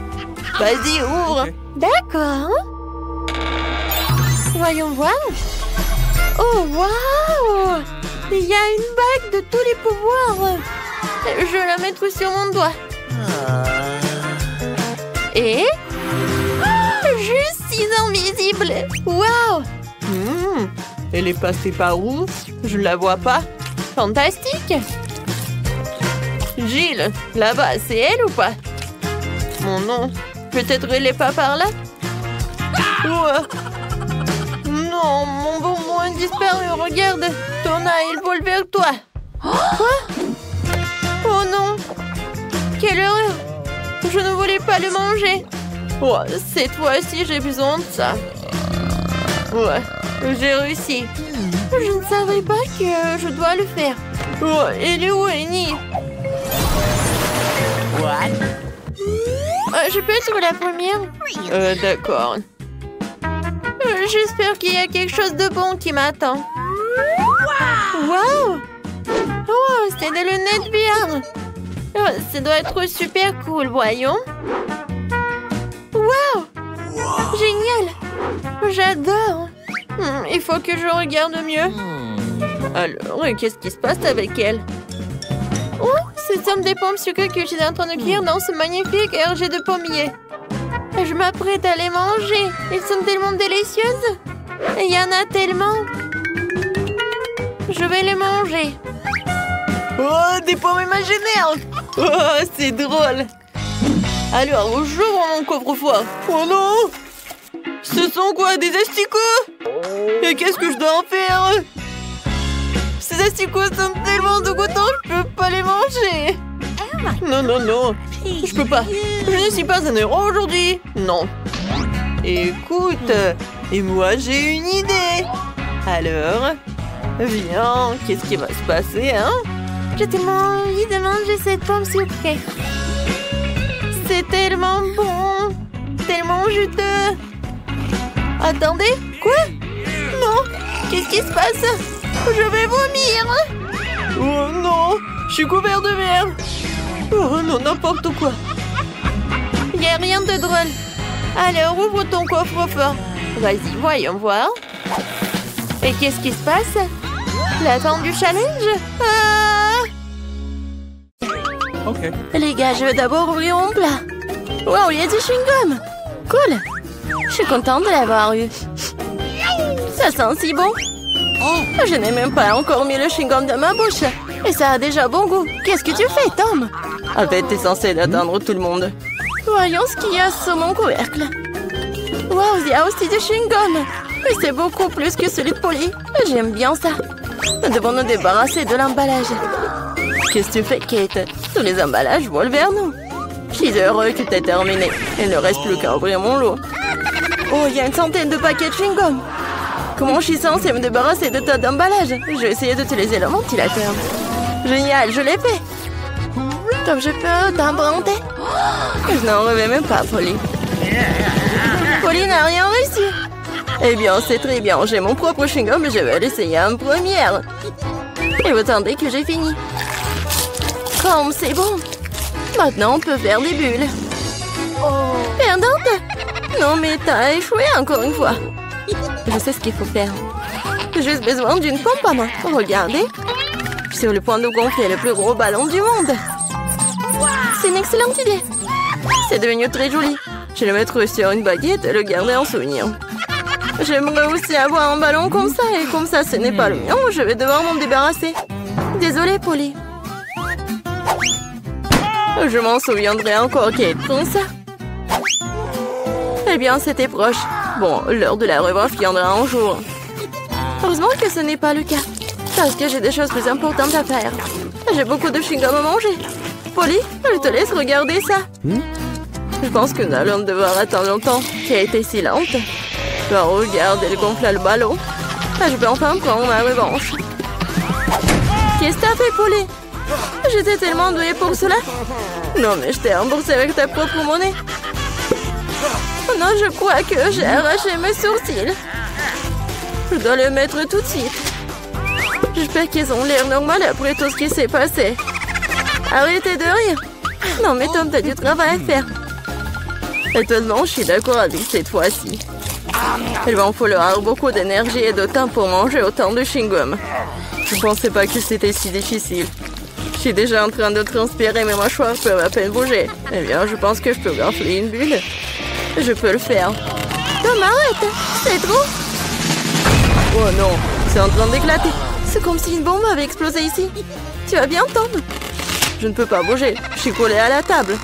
A: Vas-y, ouvre.
B: D'accord. Voyons voir. Oh, waouh! Il y a une bague de tous les pouvoirs. Je vais la mettre sur mon doigt. Et... je suis invisible. Waouh!
A: Elle est passée par où? Je la vois pas.
B: Fantastique.
A: Jill, là-bas, c'est elle ou pas? Mon nom. Peut-être elle est pas par là? Non, mon bonbon a disparu. Regarde, Tona, il vole vers toi.
B: Quoi?
A: Oh non. Quelle horreur. Je ne voulais pas le manger. Oh, cette fois-ci, j'ai besoin de ça. Ouais, j'ai réussi.
B: Je ne savais pas que je dois le faire.
A: Oh, elle est où, Annie?
B: Je peux être la première?
A: D'accord.
B: J'espère qu'il y a quelque chose de bon qui m'attend. Wow! Oh, c'est des lunettes VR. Oh, ça doit être super cool, voyons. Wow! Génial! J'adore!
A: Il faut que je regarde mieux. Alors, qu'est-ce qui se passe avec elle?
B: Oh, ce sont des pommes sucrées que je suis en train de cuire dans ce magnifique RG de pommier. Je m'apprête à les manger. Elles sont tellement délicieuses. Il y en a tellement. Je vais les manger.
A: Oh, des pommes imaginaires! Oh, c'est drôle! Alors, j'ouvre mon coffre-fort. Oh non! Ce sont quoi, des asticots? Et qu'est-ce que je dois en faire? Ces asticots sont tellement dégoûtants, je peux pas les manger. Non, non, non. Je peux pas. Je ne suis pas un héros aujourd'hui. Non. Écoute, et moi j'ai une idée. Alors, viens, qu'est-ce qui va se passer, hein?
B: J'ai tellement envie de manger cette pomme sucrée. C'est tellement bon, tellement juteux.
A: Attendez, quoi? Non, qu'est-ce qui se passe? Je vais vomir. Oh non, je suis couvert de merde. Oh non, n'importe quoi.
B: Il n'y a rien de drôle.
A: Alors, ouvre ton coffre-fort. Vas-y, voyons voir. Et qu'est-ce qui se passe? La fin du challenge?
B: Ok. Les gars, je vais d'abord ouvrir mon plat. Wow, il y a du chewing-gum. Cool. Je suis contente de l'avoir eu. Ça sent si bon. Je n'ai même pas encore mis le chewing-gum dans ma bouche. Et ça a déjà bon goût. Qu'est-ce que tu fais, Tom?
A: En fait, t'es censé atteindre tout le monde.
B: Voyons ce qu'il y a sur mon couvercle. Wow, il y a aussi du chewing-gum. Et c'est beaucoup plus que celui de Polly. J'aime bien ça. Nous devons nous débarrasser de l'emballage.
A: Qu'est-ce que tu fais, Kate? Tous les emballages volent vers nous. Je suis heureux que t'aies terminé. Il ne reste plus qu'à ouvrir mon lot.
B: Oh, il y a une centaine de paquets de chewing-gum. Comment je suis censée me débarrasser de tas d'emballages? Je vais essayer d'utiliser le ventilateur. Génial, je l'ai fait. Donc je peux t'emprunter?
A: Je n'en rêvais même pas, Polly.
B: Polly n'a rien réussi.
A: Eh bien, c'est très bien. J'ai mon propre chewing-gum et je vais l'essayer en première.
B: Et vous attendez que j'ai fini. Comme c'est bon. Maintenant, on peut faire des bulles. Perdante? Non, mais t'as échoué encore une fois. Je sais ce qu'il faut faire. J'ai juste besoin d'une pompe à main. Regardez. Je suis sur le point de gonfler le plus gros ballon du monde. C'est une excellente idée. C'est devenu très joli.
A: Je vais le mettre sur une baguette et le garder en souvenir.
B: J'aimerais aussi avoir un ballon comme ça. Et comme ça, ce n'est pas le mien, je vais devoir m'en débarrasser. Désolée, Polly.
A: Je m'en souviendrai encore, Kate, comme ça.
B: Eh bien, c'était proche.
A: Bon, l'heure de la revanche viendra un jour.
B: Heureusement que ce n'est pas le cas. Parce que j'ai des choses plus importantes à faire. J'ai beaucoup de chewing-gum à manger. Polly, je te laisse regarder ça. Je pense que nous allons devoir attendre longtemps. Qui a été si lente. Oh, regarde, elle gonfle le ballon. Je peux enfin prendre ma revanche. Qu'est-ce que t'as fait, Polly? J'étais tellement douée pour cela. Non, mais je t'ai remboursé avec ta propre monnaie. Oh non, je crois que j'ai arraché mes sourcils. Je dois le mettre tout de suite. J'espère qu'ils ont l'air normal après tout ce qui s'est passé. Arrêtez de rire. Non, mais Tom, t'as du travail à faire. Étonnamment, je suis d'accord avec cette fois-ci. Il va en falloir beaucoup d'énergie et de temps pour manger autant de chewing-gum. Je pensais pas que c'était si difficile. Je suis déjà en train de transpirer, mes mâchoires peuvent à peine bouger. Eh bien, je pense que je peux gonfler une bulle. Je peux le faire. Tom, arrête! C'est trop! Oh non, c'est en train d'éclater. C'est comme si une bombe avait explosé ici. Tu vas bien, Tom? Je ne peux pas bouger. Je suis collée à la table.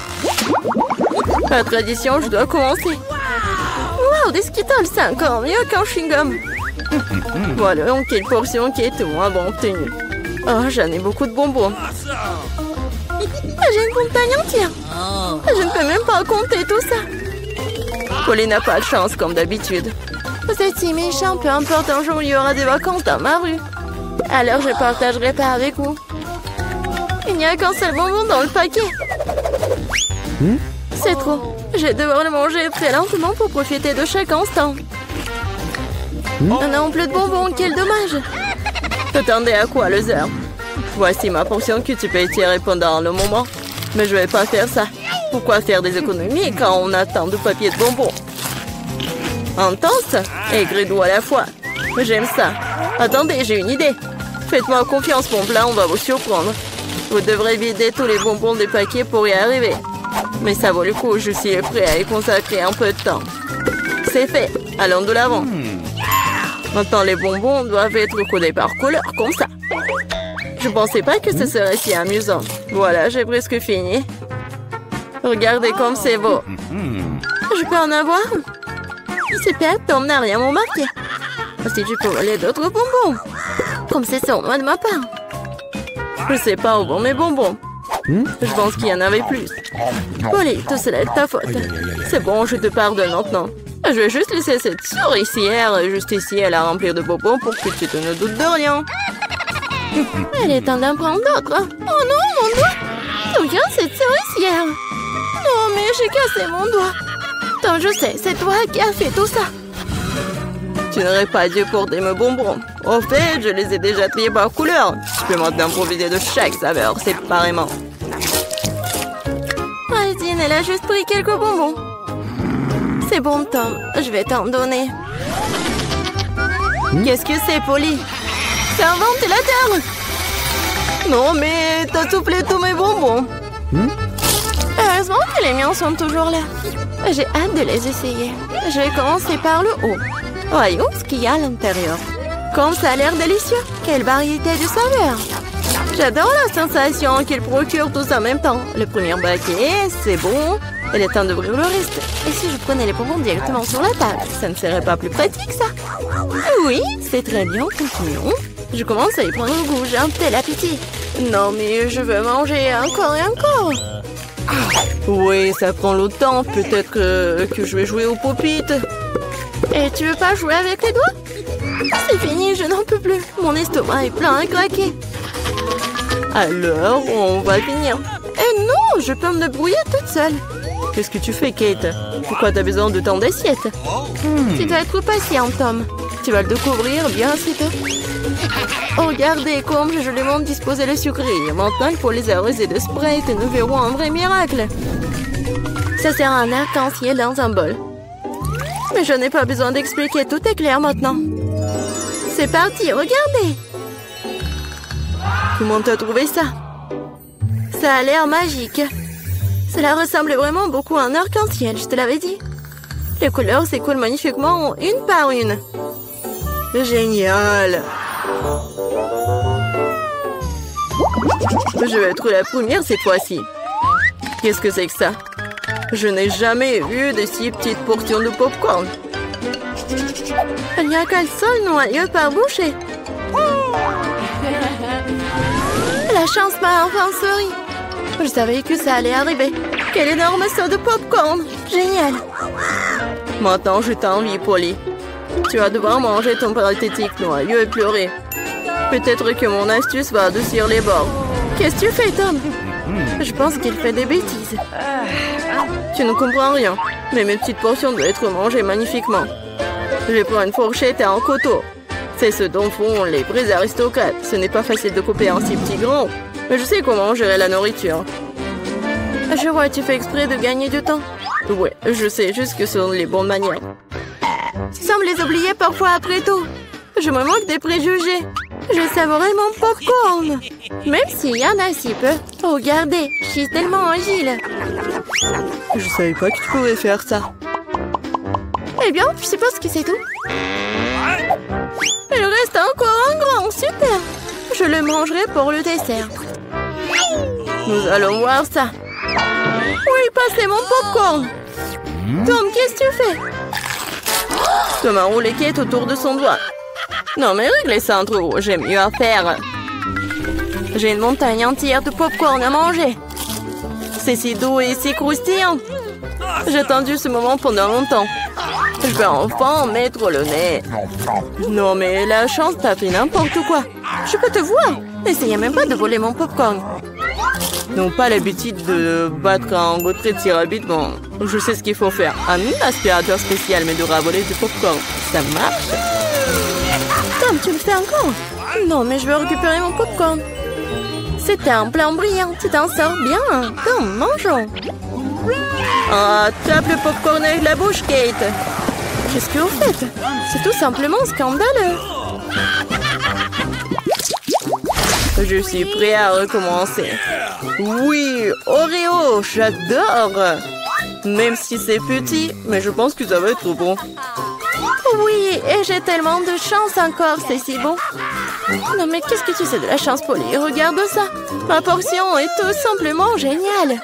B: La tradition, je dois commencer. Wow, des Skittles, c'est encore mieux qu'un chewing-gum. Voilà, quelle portion qui est tout moins bon obtenue. Oh, j'en ai beaucoup de bonbons. J'ai une montagne entière. Je ne peux même pas compter tout ça. Polly n'a pas de chance, comme d'habitude. Vous êtes si méchant, peu importe, un jour il y aura des vacances dans ma rue. Alors je partagerai pas avec vous. Il n'y a qu'un seul bonbon dans le paquet. C'est trop. Je vais devoir le manger très lentement pour profiter de chaque instant. On a plus de bonbons, quel dommage. T'attendais à quoi, Loser? Voici ma portion que tu peux étirer pendant le moment. Mais je vais pas faire ça. Pourquoi faire des économies quand on a tant de papier de bonbons? Intense et gris-doux à la fois. J'aime ça. Attendez, j'ai une idée. Faites-moi confiance, mon plat, on va vous surprendre. Vous devrez vider tous les bonbons des paquets pour y arriver. Mais ça vaut le coup, je suis prêt à y consacrer un peu de temps. C'est fait, allons de l'avant. Maintenant, les bonbons doivent être codés par couleur, comme ça. Je pensais pas que ce serait si amusant. Voilà, j'ai presque fini. Regardez comme c'est beau. Je peux en avoir? Super, Tom n'a rien remarqué. Si tu peux voler d'autres bonbons. Comme c'est sournois de ma part. Je sais pas où vont mes bonbons. Je pense qu'il y en avait plus. Polly, tout cela est de ta faute. C'est bon, je te pardonne maintenant. Je vais juste laisser cette souricière juste ici à la remplir de bonbons pour que tu te ne doutes de rien. Elle est temps d'en prendre d'autres. Oh non, mon doigt! Regarde cette souricière. Non, mais j'ai cassé mon doigt. Tom, je sais, c'est toi qui as fait tout ça. Tu n'aurais pas dû porter mes bonbons. Au fait, je les ai déjà triés par couleur. Je peux maintenant profiter de chaque saveur séparément. Résine, elle a juste pris quelques bonbons. C'est bon, Tom. Je vais t'en donner. Qu'est-ce que c'est, Polly? C'est un ventilateur. Non, mais t'as soufflé tous mes bonbons. Heureusement que les miens sont toujours là. J'ai hâte de les essayer. Je vais commencer par le haut. Voyons ce qu'il y a à l'intérieur. Comme ça a l'air délicieux. Quelle variété de saveurs. J'adore la sensation qu'il procure tous en même temps. Le premier paquet, c'est bon. Il est temps d'ouvrir le reste. Et si je prenais les bonbons directement sur la table, ça ne serait pas plus pratique, ça? Oui, c'est très bien. Continuons. Je commence à y prendre goût. J'ai un tel appétit. Non, mais je veux manger encore et encore. Oui, ça prend le temps. Peut-être que je vais jouer au pop-it. Et tu veux pas jouer avec les doigts? C'est fini, je n'en peux plus. Mon estomac est plein à craquer. Alors, on va finir. Eh non, je peux me débrouiller toute seule. Qu'est-ce que tu fais, Kate? Pourquoi t'as besoin de tant d'assiettes? Tu dois être patient, Tom. Tu vas le découvrir bien assez tôt. Oh, regardez comme j'ai joliment disposé les sucreries. Maintenant, il faut les arroser de Sprite et nous verrons un vrai miracle. Ça sert à un arc-en-ciel dans un bol. Mais je n'ai pas besoin d'expliquer, tout est clair maintenant. C'est parti, regardez. Comment t'as trouvé ça? Ça a l'air magique. Cela ressemble vraiment beaucoup à un arc-en-ciel, je te l'avais dit. Les couleurs s'écoulent magnifiquement une par une. Génial. Je vais être la première cette fois-ci. Qu'est-ce que c'est que ça? Je n'ai jamais vu de si petites portions de popcorn. Il n'y a qu'un seul noyau par bouchée. La chance m'a enfin souri. Je savais que ça allait arriver. Quel énorme saut de popcorn. Génial.
A: Maintenant, je t'envie, Polly. Tu vas devoir manger ton pathétique noyau et pleurer. Peut-être que mon astuce va adoucir les bords.
B: Qu'est-ce que tu fais, Tom? Je pense qu'il fait des bêtises.
A: Tu ne comprends rien. Mais mes petites portions doivent être mangées magnifiquement. Je prends une fourchette et un couteau. C'est ce dont font les vrais aristocrates. Ce n'est pas facile de couper un si petit grand. Mais je sais comment gérer la nourriture.
B: Je vois, tu fais exprès de gagner du temps.
A: Ouais, je sais juste que ce sont les bonnes manières.
B: Tu sembles les oublier parfois après tout. Je me moque des préjugés. Je savourais mon popcorn. Même s'il y en a si peu. Regardez, je suis tellement agile.
A: Je savais pas que tu pouvais faire ça.
B: Eh bien, je suppose que c'est tout. Il reste encore un grand, super. Je le mangerai pour le dessert.
A: Nous allons voir ça.
B: Oui, passez mon popcorn. Tom, qu'est-ce que tu fais?
A: Tom a roulé Kate autour de son doigt. Non, mais réglez ça entre vous, j'ai mieux à faire.
B: J'ai une montagne entière de popcorn à manger.
A: C'est si doux et si croustillant. J'ai attendu ce moment pendant longtemps. Je vais enfin mettre le nez. Non, mais la chance t'a fait n'importe quoi.
B: Je peux te voir. N'essayez même pas de voler mon popcorn.
A: N'ont pas l'habitude de battre un gouttière si rapidement. Je sais ce qu'il faut faire. Un aspirateur spécial m'aidera à voler du popcorn. Ça marche?
B: Tom, tu le fais encore? Non, mais je veux récupérer mon popcorn. C'était un plan brillant. Tu t'en sors bien. Tom, mangeons.
A: Ah, tape le popcorn avec la bouche, Kate.
B: Qu'est-ce que vous faites? C'est tout simplement scandaleux.
A: Je suis prêt à recommencer. Oui, Oreo, j'adore. Même si c'est petit, mais je pense que ça va être bon.
B: Oui, et j'ai tellement de chance encore, c'est si bon. Non mais qu'est-ce que tu sais de la chance, Polly? Regarde ça. Ma portion est tout simplement géniale.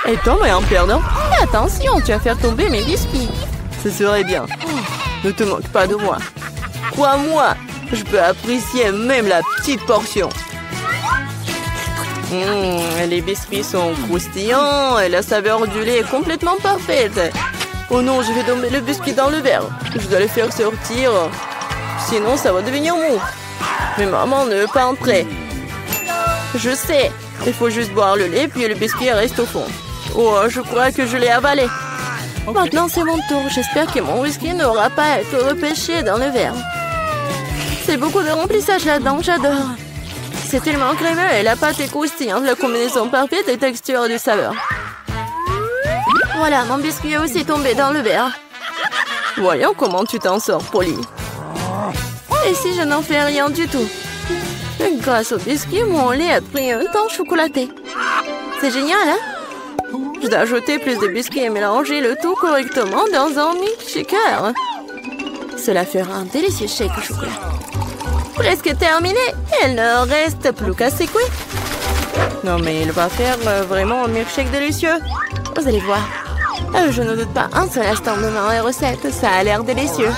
A: Et Tom est un perdant.
B: Attention, tu vas faire tomber mes biscuits.
A: Ce serait bien. Ne te moque pas de moi. Crois-moi, je peux apprécier même la petite portion. Les biscuits sont croustillants et la saveur du lait est complètement parfaite. Oh non, je vais tomber le biscuit dans le verre. Je dois le faire sortir. Sinon, ça va devenir mou. Mais maman ne veut pas entrer. Je sais. Il faut juste boire le lait, puis le biscuit reste au fond. Oh, je crois que je l'ai avalé.
B: Maintenant, c'est mon tour. J'espère que mon whisky n'aura pas à être repêché dans le verre. C'est beaucoup de remplissage là-dedans, j'adore. C'est tellement crémeux et la pâte est croustillante. La combinaison parfaite de texture et de saveur. Voilà, mon biscuit est aussi tombé dans le verre.
A: Voyons comment tu t'en sors, Polly.
B: Et si je n'en fais rien du tout? Grâce au biscuit, mon lait a pris un temps chocolaté. C'est génial, hein?
A: Je dois ajouter plus de biscuits et mélanger le tout correctement dans un milkshaker.
B: Cela fera un délicieux shake au chocolat.
A: Presque terminé. Il ne reste plus qu'à secouer. Non, mais il va faire vraiment un milkshake délicieux.
B: Vous allez voir. Je ne doute pas un seul instant de ma recette. Ça a l'air délicieux.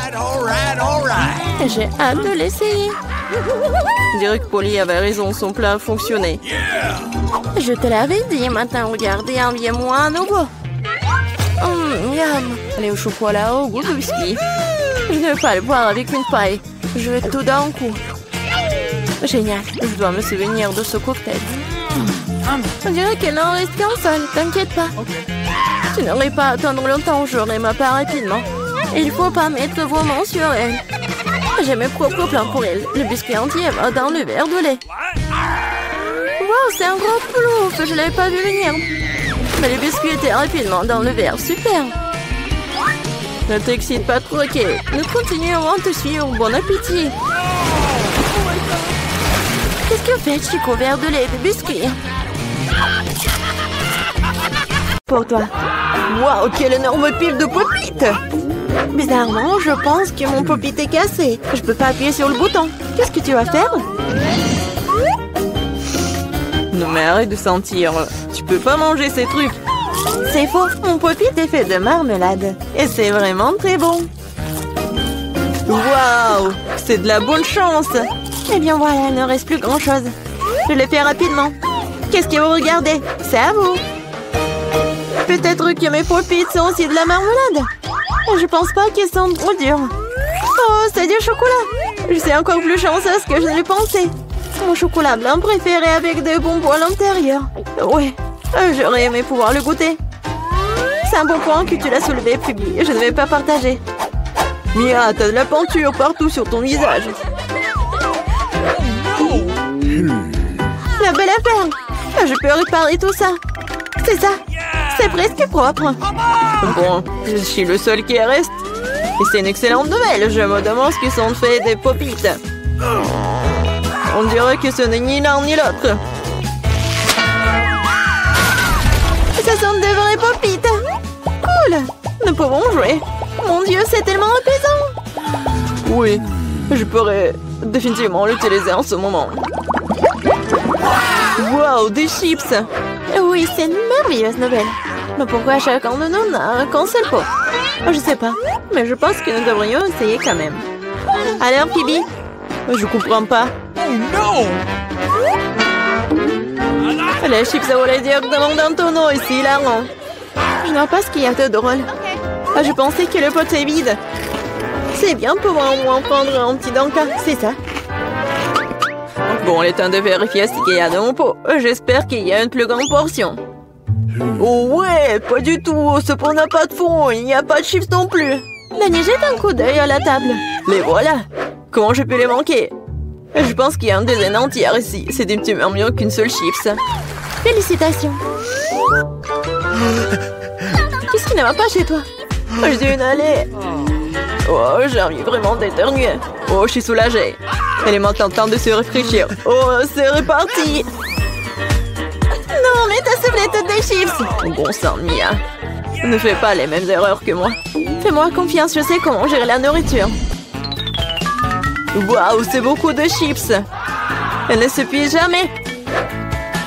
B: J'ai hâte de l'essayer.
A: Je dirais que Polly avait raison, son plat a fonctionné.
B: Je te l'avais dit, maintenant regardez, enviez-moi à nouveau. Miam.
A: Allez au chocolat au goût de biscuit.
B: Je ne veux pas le boire avec une paille. Je veux tout d'un coup. Génial.
A: Je dois me souvenir de ce cocktail.
B: On dirait qu'il n'en reste qu'un seul, t'inquiète pas. Tu n'aurais pas à attendre longtemps, j'aurai ma part rapidement. Il faut pas mettre vos mains sur elle. J'ai mes propres plans pour elle. Le biscuit entier va dans le verre de lait. Wow, c'est un gros plouf, je l'avais pas vu venir. Mais le biscuit était rapidement dans le verre, super.
A: Ne t'excite pas trop, ok.
B: Nous continuerons à te suivre, bon appétit. Qu'est-ce que fait Chico, verre de lait et de biscuit? Pour toi.
A: Waouh, quelle énorme pile de pop-it!
B: Bizarrement, je pense que mon pop-it est cassé. Je peux pas appuyer sur le bouton. Qu'est-ce que tu vas faire?
A: Non mais arrête de sentir. Tu peux pas manger ces trucs.
B: C'est faux. Mon pop-it est fait de marmelade. Et c'est vraiment très bon.
A: Waouh! C'est de la bonne chance!
B: Eh bien voilà, il ne reste plus grand-chose. Je le fais rapidement. Qu'est-ce que vous regardez? C'est à vous. Peut-être que mes pop-it sont aussi de la marmelade. Je pense pas qu'ils sont trop durs. Oh, c'est du chocolat. Je suis encore plus chanceuse que je ne le pensais. Mon chocolat blanc préféré avec des bonbons à l'intérieur. Ouais, j'aurais aimé pouvoir le goûter. C'est un bon point que tu l'as soulevé, Phoebe. Je ne vais pas partager.
A: Mia, t'as de la peinture partout sur ton visage.
B: La belle affaire. Je peux réparer tout ça. C'est ça. C'est presque propre.
A: Bon, je suis le seul qui reste. Et c'est une excellente nouvelle. Je me demande ce qu'ils sont faits des pop-it. On dirait que ce n'est ni l'un ni l'autre.
B: Ce sont de vrais pop-it. Cool. Nous pouvons jouer. Mon Dieu, c'est tellement apaisant.
A: Oui, je pourrais définitivement l'utiliser en ce moment. Wow, des chips.
B: Oui, c'est une merveilleuse nouvelle. Mais pourquoi chacun de nous n'a qu'un seul pot? Je sais pas, mais je pense que nous devrions essayer quand même. Alors, Phoebe?
A: Je comprends pas.
C: Oh non!
A: Les chips volaient directement dans ton eau ici, hilarant.
B: Je ne vois pas ce qu'il y a de drôle.
A: Je pensais que le pot est vide.
B: C'est bien pour au moins prendre un petit danka, c'est ça.
A: Bon, il est temps de vérifier ce qu'il y a dans mon pot. J'espère qu'il y a une plus grande portion. Oh ouais, pas du tout. Ce pot n'a pas de fond. Il n'y a pas de chips non plus.
B: Danny, jette un coup d'œil à la table.
A: Les voilà. Comment je peux les manquer? Je pense qu'il y a une dizaine entière ici. C'est infiniment mieux qu'une seule chips.
B: Félicitations. Qu'est-ce qui ne va pas chez toi?
A: J'ai une allée. Oh, j'ai envie vraiment d'éternuer. Oh, je suis soulagée. Elle est maintenant temps de se réfléchir. Oh, c'est reparti.
B: Non, mais t'as soufflé toutes des chips.
A: Bon sang, Mia. Ne fais pas les mêmes erreurs que moi.
B: Fais-moi confiance, je sais comment gérer la nourriture.
A: Waouh, c'est beaucoup de chips. Elle ne s'épuise jamais.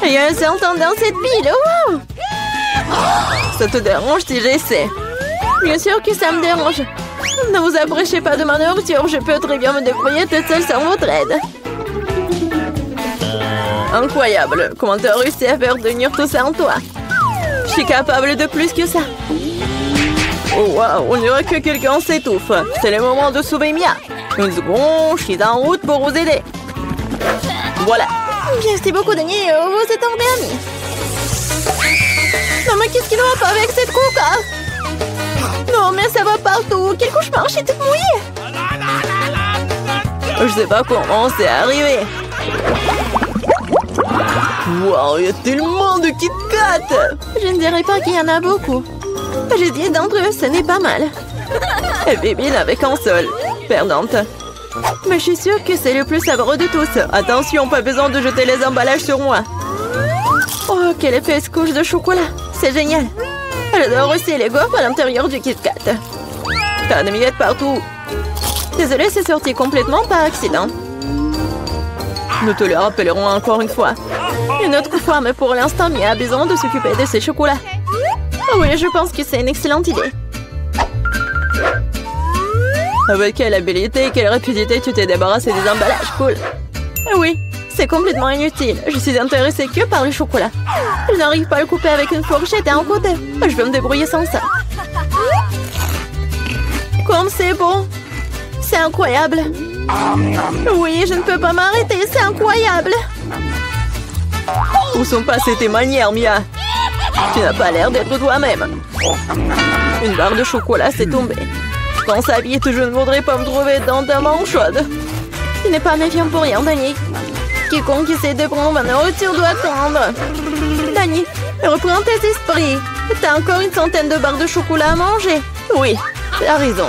B: Il y a un serpent dans cette pile. Wow!
A: Ça te dérange si j'essaie?
B: Bien sûr que ça me dérange. Ne vous approchez pas de ma nourriture. Je peux très bien me débrouiller toute seule sans votre aide.
A: Incroyable. Comment t'as réussi à faire tenir tout ça en toi?
B: Je suis capable de plus que ça.
A: Oh waouh, on dirait que quelqu'un s'étouffe. C'est le moment de sauver Mia. Une seconde, je suis en route pour vous aider. Voilà.
B: Merci beaucoup, Danny. Vous êtes un vrai ami. Non, mais qu'est-ce qui ne va pas avec cette coca? Non, mais ça va partout. Quel cauchemar, je suis toute mouillée.
A: Je sais pas comment c'est arrivé. Wow, il y a tellement de Kit Kat.
B: Je ne dirais pas qu'il y en a beaucoup. J'ai dit d'entre eux, ce n'est pas mal.
A: Et Bibi n'avait qu'un seul. Perdante.
B: Mais je suis sûre que c'est le plus savoureux de tous.
A: Attention, pas besoin de jeter les emballages sur moi.
B: Oh, quelle épaisse couche de chocolat. C'est génial. J'adore aussi les gaufres à l'intérieur du Kit Kat.
A: T'as des miettes partout.
B: Désolée, c'est sorti complètement par accident.
A: Nous te le rappellerons encore une fois.
B: Une autre fois, mais pour l'instant, Mia a besoin de s'occuper de ses chocolats. Oh oui, je pense que c'est une excellente idée.
A: Avec quelle habilité et quelle rapidité tu t'es débarrassé des emballages, cool.
B: Oui, c'est complètement inutile. Je suis intéressée que par le chocolat. Je n'arrive pas à le couper avec une fourchette et un côté. Je vais me débrouiller sans ça. Comme c'est bon. C'est incroyable. Oui, je ne peux pas m'arrêter, c'est incroyable.
A: Où sont passées tes manières, Mia? Tu n'as pas l'air d'être toi-même. Une barre de chocolat s'est tombée. Dans sa vie, je ne voudrais pas me trouver dans ta main chaude.
B: Tu n'es pas méfiant pour rien, Danny. Quiconque essaie de prendre ma nourriture doit attendre. Danny, reprends tes esprits. T'as encore une centaine de barres de chocolat à manger.
A: Oui, t'as raison.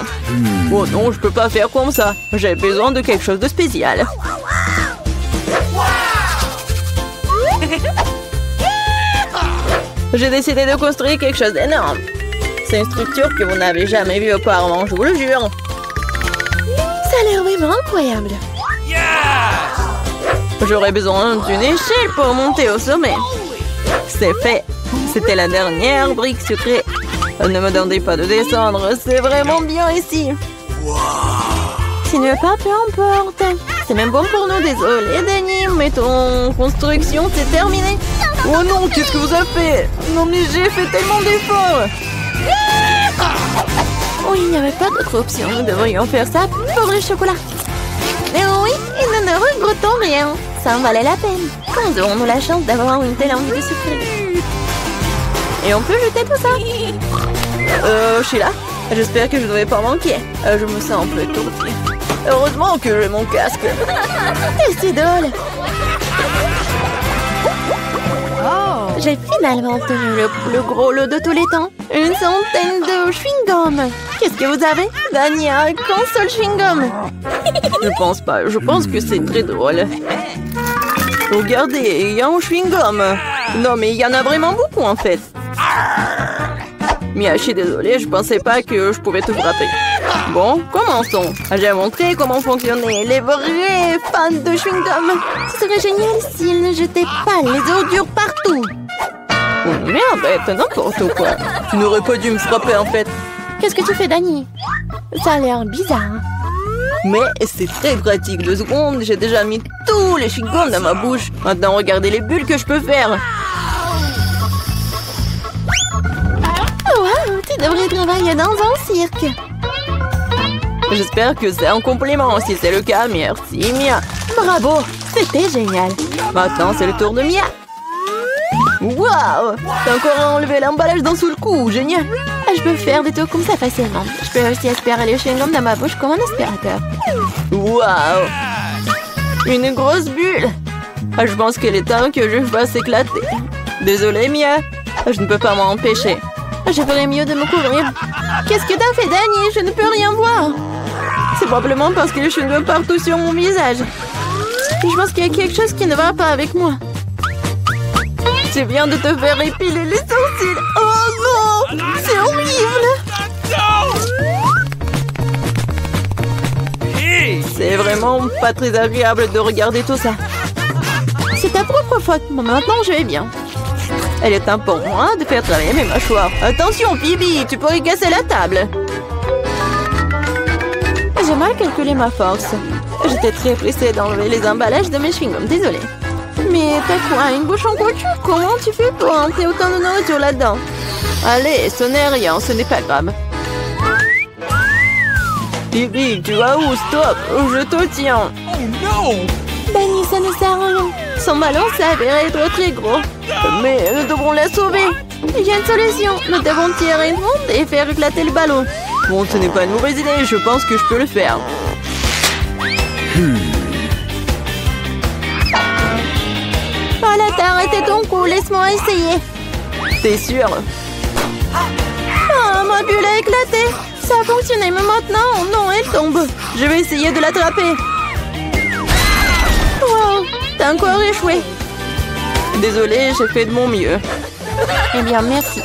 A: Oh non, je peux pas faire comme ça. J'ai besoin de quelque chose de spécial. J'ai décidé de construire quelque chose d'énorme. C'est une structure que vous n'avez jamais vue auparavant, je vous le jure.
B: Ça a l'air vraiment incroyable.
A: J'aurais besoin d'une échelle pour monter au sommet. C'est fait. C'était la dernière brique sucrée. Ne me demandez pas de descendre, c'est vraiment bien ici.
B: Tu ne veux pas, peu importe. C'est même bon pour nous, désolé, Danny, mais ton construction, c'est terminé.
A: Oh non, qu'est-ce que vous avez fait? Non mais j'ai fait tellement d'efforts.
B: Oui, il n'y avait pas d'autre option. Nous devrions faire ça pour le chocolat. Mais oui, et nous ne regrettons rien. Ça en valait la peine. Quand aurons-nous la chance d'avoir une telle envie de souffrir? Et on peut jeter tout ça.
A: Sheila, j'espère que je ne vais pas manquer. Je me sens un peu étourdie. Heureusement que j'ai mon casque.
B: Et c'est drôle. J'ai finalement obtenu le plus gros lot de tous les temps. Une centaine de chewing-gum. Qu'est-ce que vous avez? Danny a un console chewing-gum.
A: Je pense pas. Je pense que c'est très drôle. Regardez, il y a un chewing-gum. Non, mais il y en a vraiment beaucoup, en fait. Mia, je suis désolée, je pensais pas que je pouvais te frapper. Bon, commençons. J'ai montré comment fonctionnaient les vrais fans de chewing-gum.
B: Ce serait génial s'ils ne jetaient pas les ordures partout.
A: Oh merde, c'est n'importe quoi. Tu n'aurais pas dû me frapper, en fait.
B: Qu'est-ce que tu fais, Danny? Ça a l'air bizarre.
A: Mais c'est très pratique. 2 secondes, j'ai déjà mis tous les chewing-gums dans ma bouche. Maintenant, regardez les bulles que je peux faire.
B: Wow, tu devrais travailler dans un cirque.
A: J'espère que c'est un compliment. Si c'est le cas, merci, Mia.
B: Bravo, c'était génial.
A: Maintenant, c'est le tour de Mia. Waouh! T'as encore enlevé l'emballage d'un seul coup. Génial.
B: Je peux faire des tours comme ça facilement. Je peux aussi aspirer les chewing-gums dans ma bouche comme un aspirateur.
A: Waouh! Une grosse bulle. Je pense qu'il est temps que je fasse éclater. Désolée, Mia. Je ne peux pas m'en empêcher.
B: Je ferais mieux de me couvrir. Qu'est-ce que t'as fait, Danny? Je ne peux rien voir.
A: C'est probablement parce que les chewing-gums partout sur mon visage.
B: Je pense qu'il y a quelque chose qui ne va pas avec moi.
A: Tu viens de te faire épiler les sourcils. Oh non!
B: C'est horrible!
A: C'est vraiment pas très agréable de regarder tout ça.
B: C'est ta propre faute. Bon, maintenant, je vais bien.
A: Elle est temps pour moi de faire travailler mes mâchoires. Attention, Phoebe, tu pourrais casser la table.
B: J'ai mal calculé ma force.
A: J'étais très pressée d'enlever les emballages de mes chewing-gums. Désolée.
B: Mais t'as quoi, une bouche en couture? Comment tu fais pour entrer autant de nourriture là-dedans?
A: Allez, ce n'est rien, ce n'est pas grave. Phoebe, tu vas où? Stop, je te tiens.
C: Oh non!
B: Danny, ça ne sert à rien.
A: Son ballon s'avère être très gros. Mais nous devrons la sauver.
B: Il y a une solution. Nous devons tirer une ronde et faire éclater le ballon.
A: Bon, ce n'est pas une mauvaise idée. Je pense que je peux le faire.
B: Voilà, t'as arrêté ton coup. Laisse-moi essayer.
A: T'es sûr?
B: Ah, ma bulle a éclaté. Ça a fonctionné, mais maintenant, non, elle tombe.
A: Je vais essayer de l'attraper.
B: Wow, t'as encore échoué.
A: Désolée, j'ai fait de mon mieux.
B: Eh bien, merci.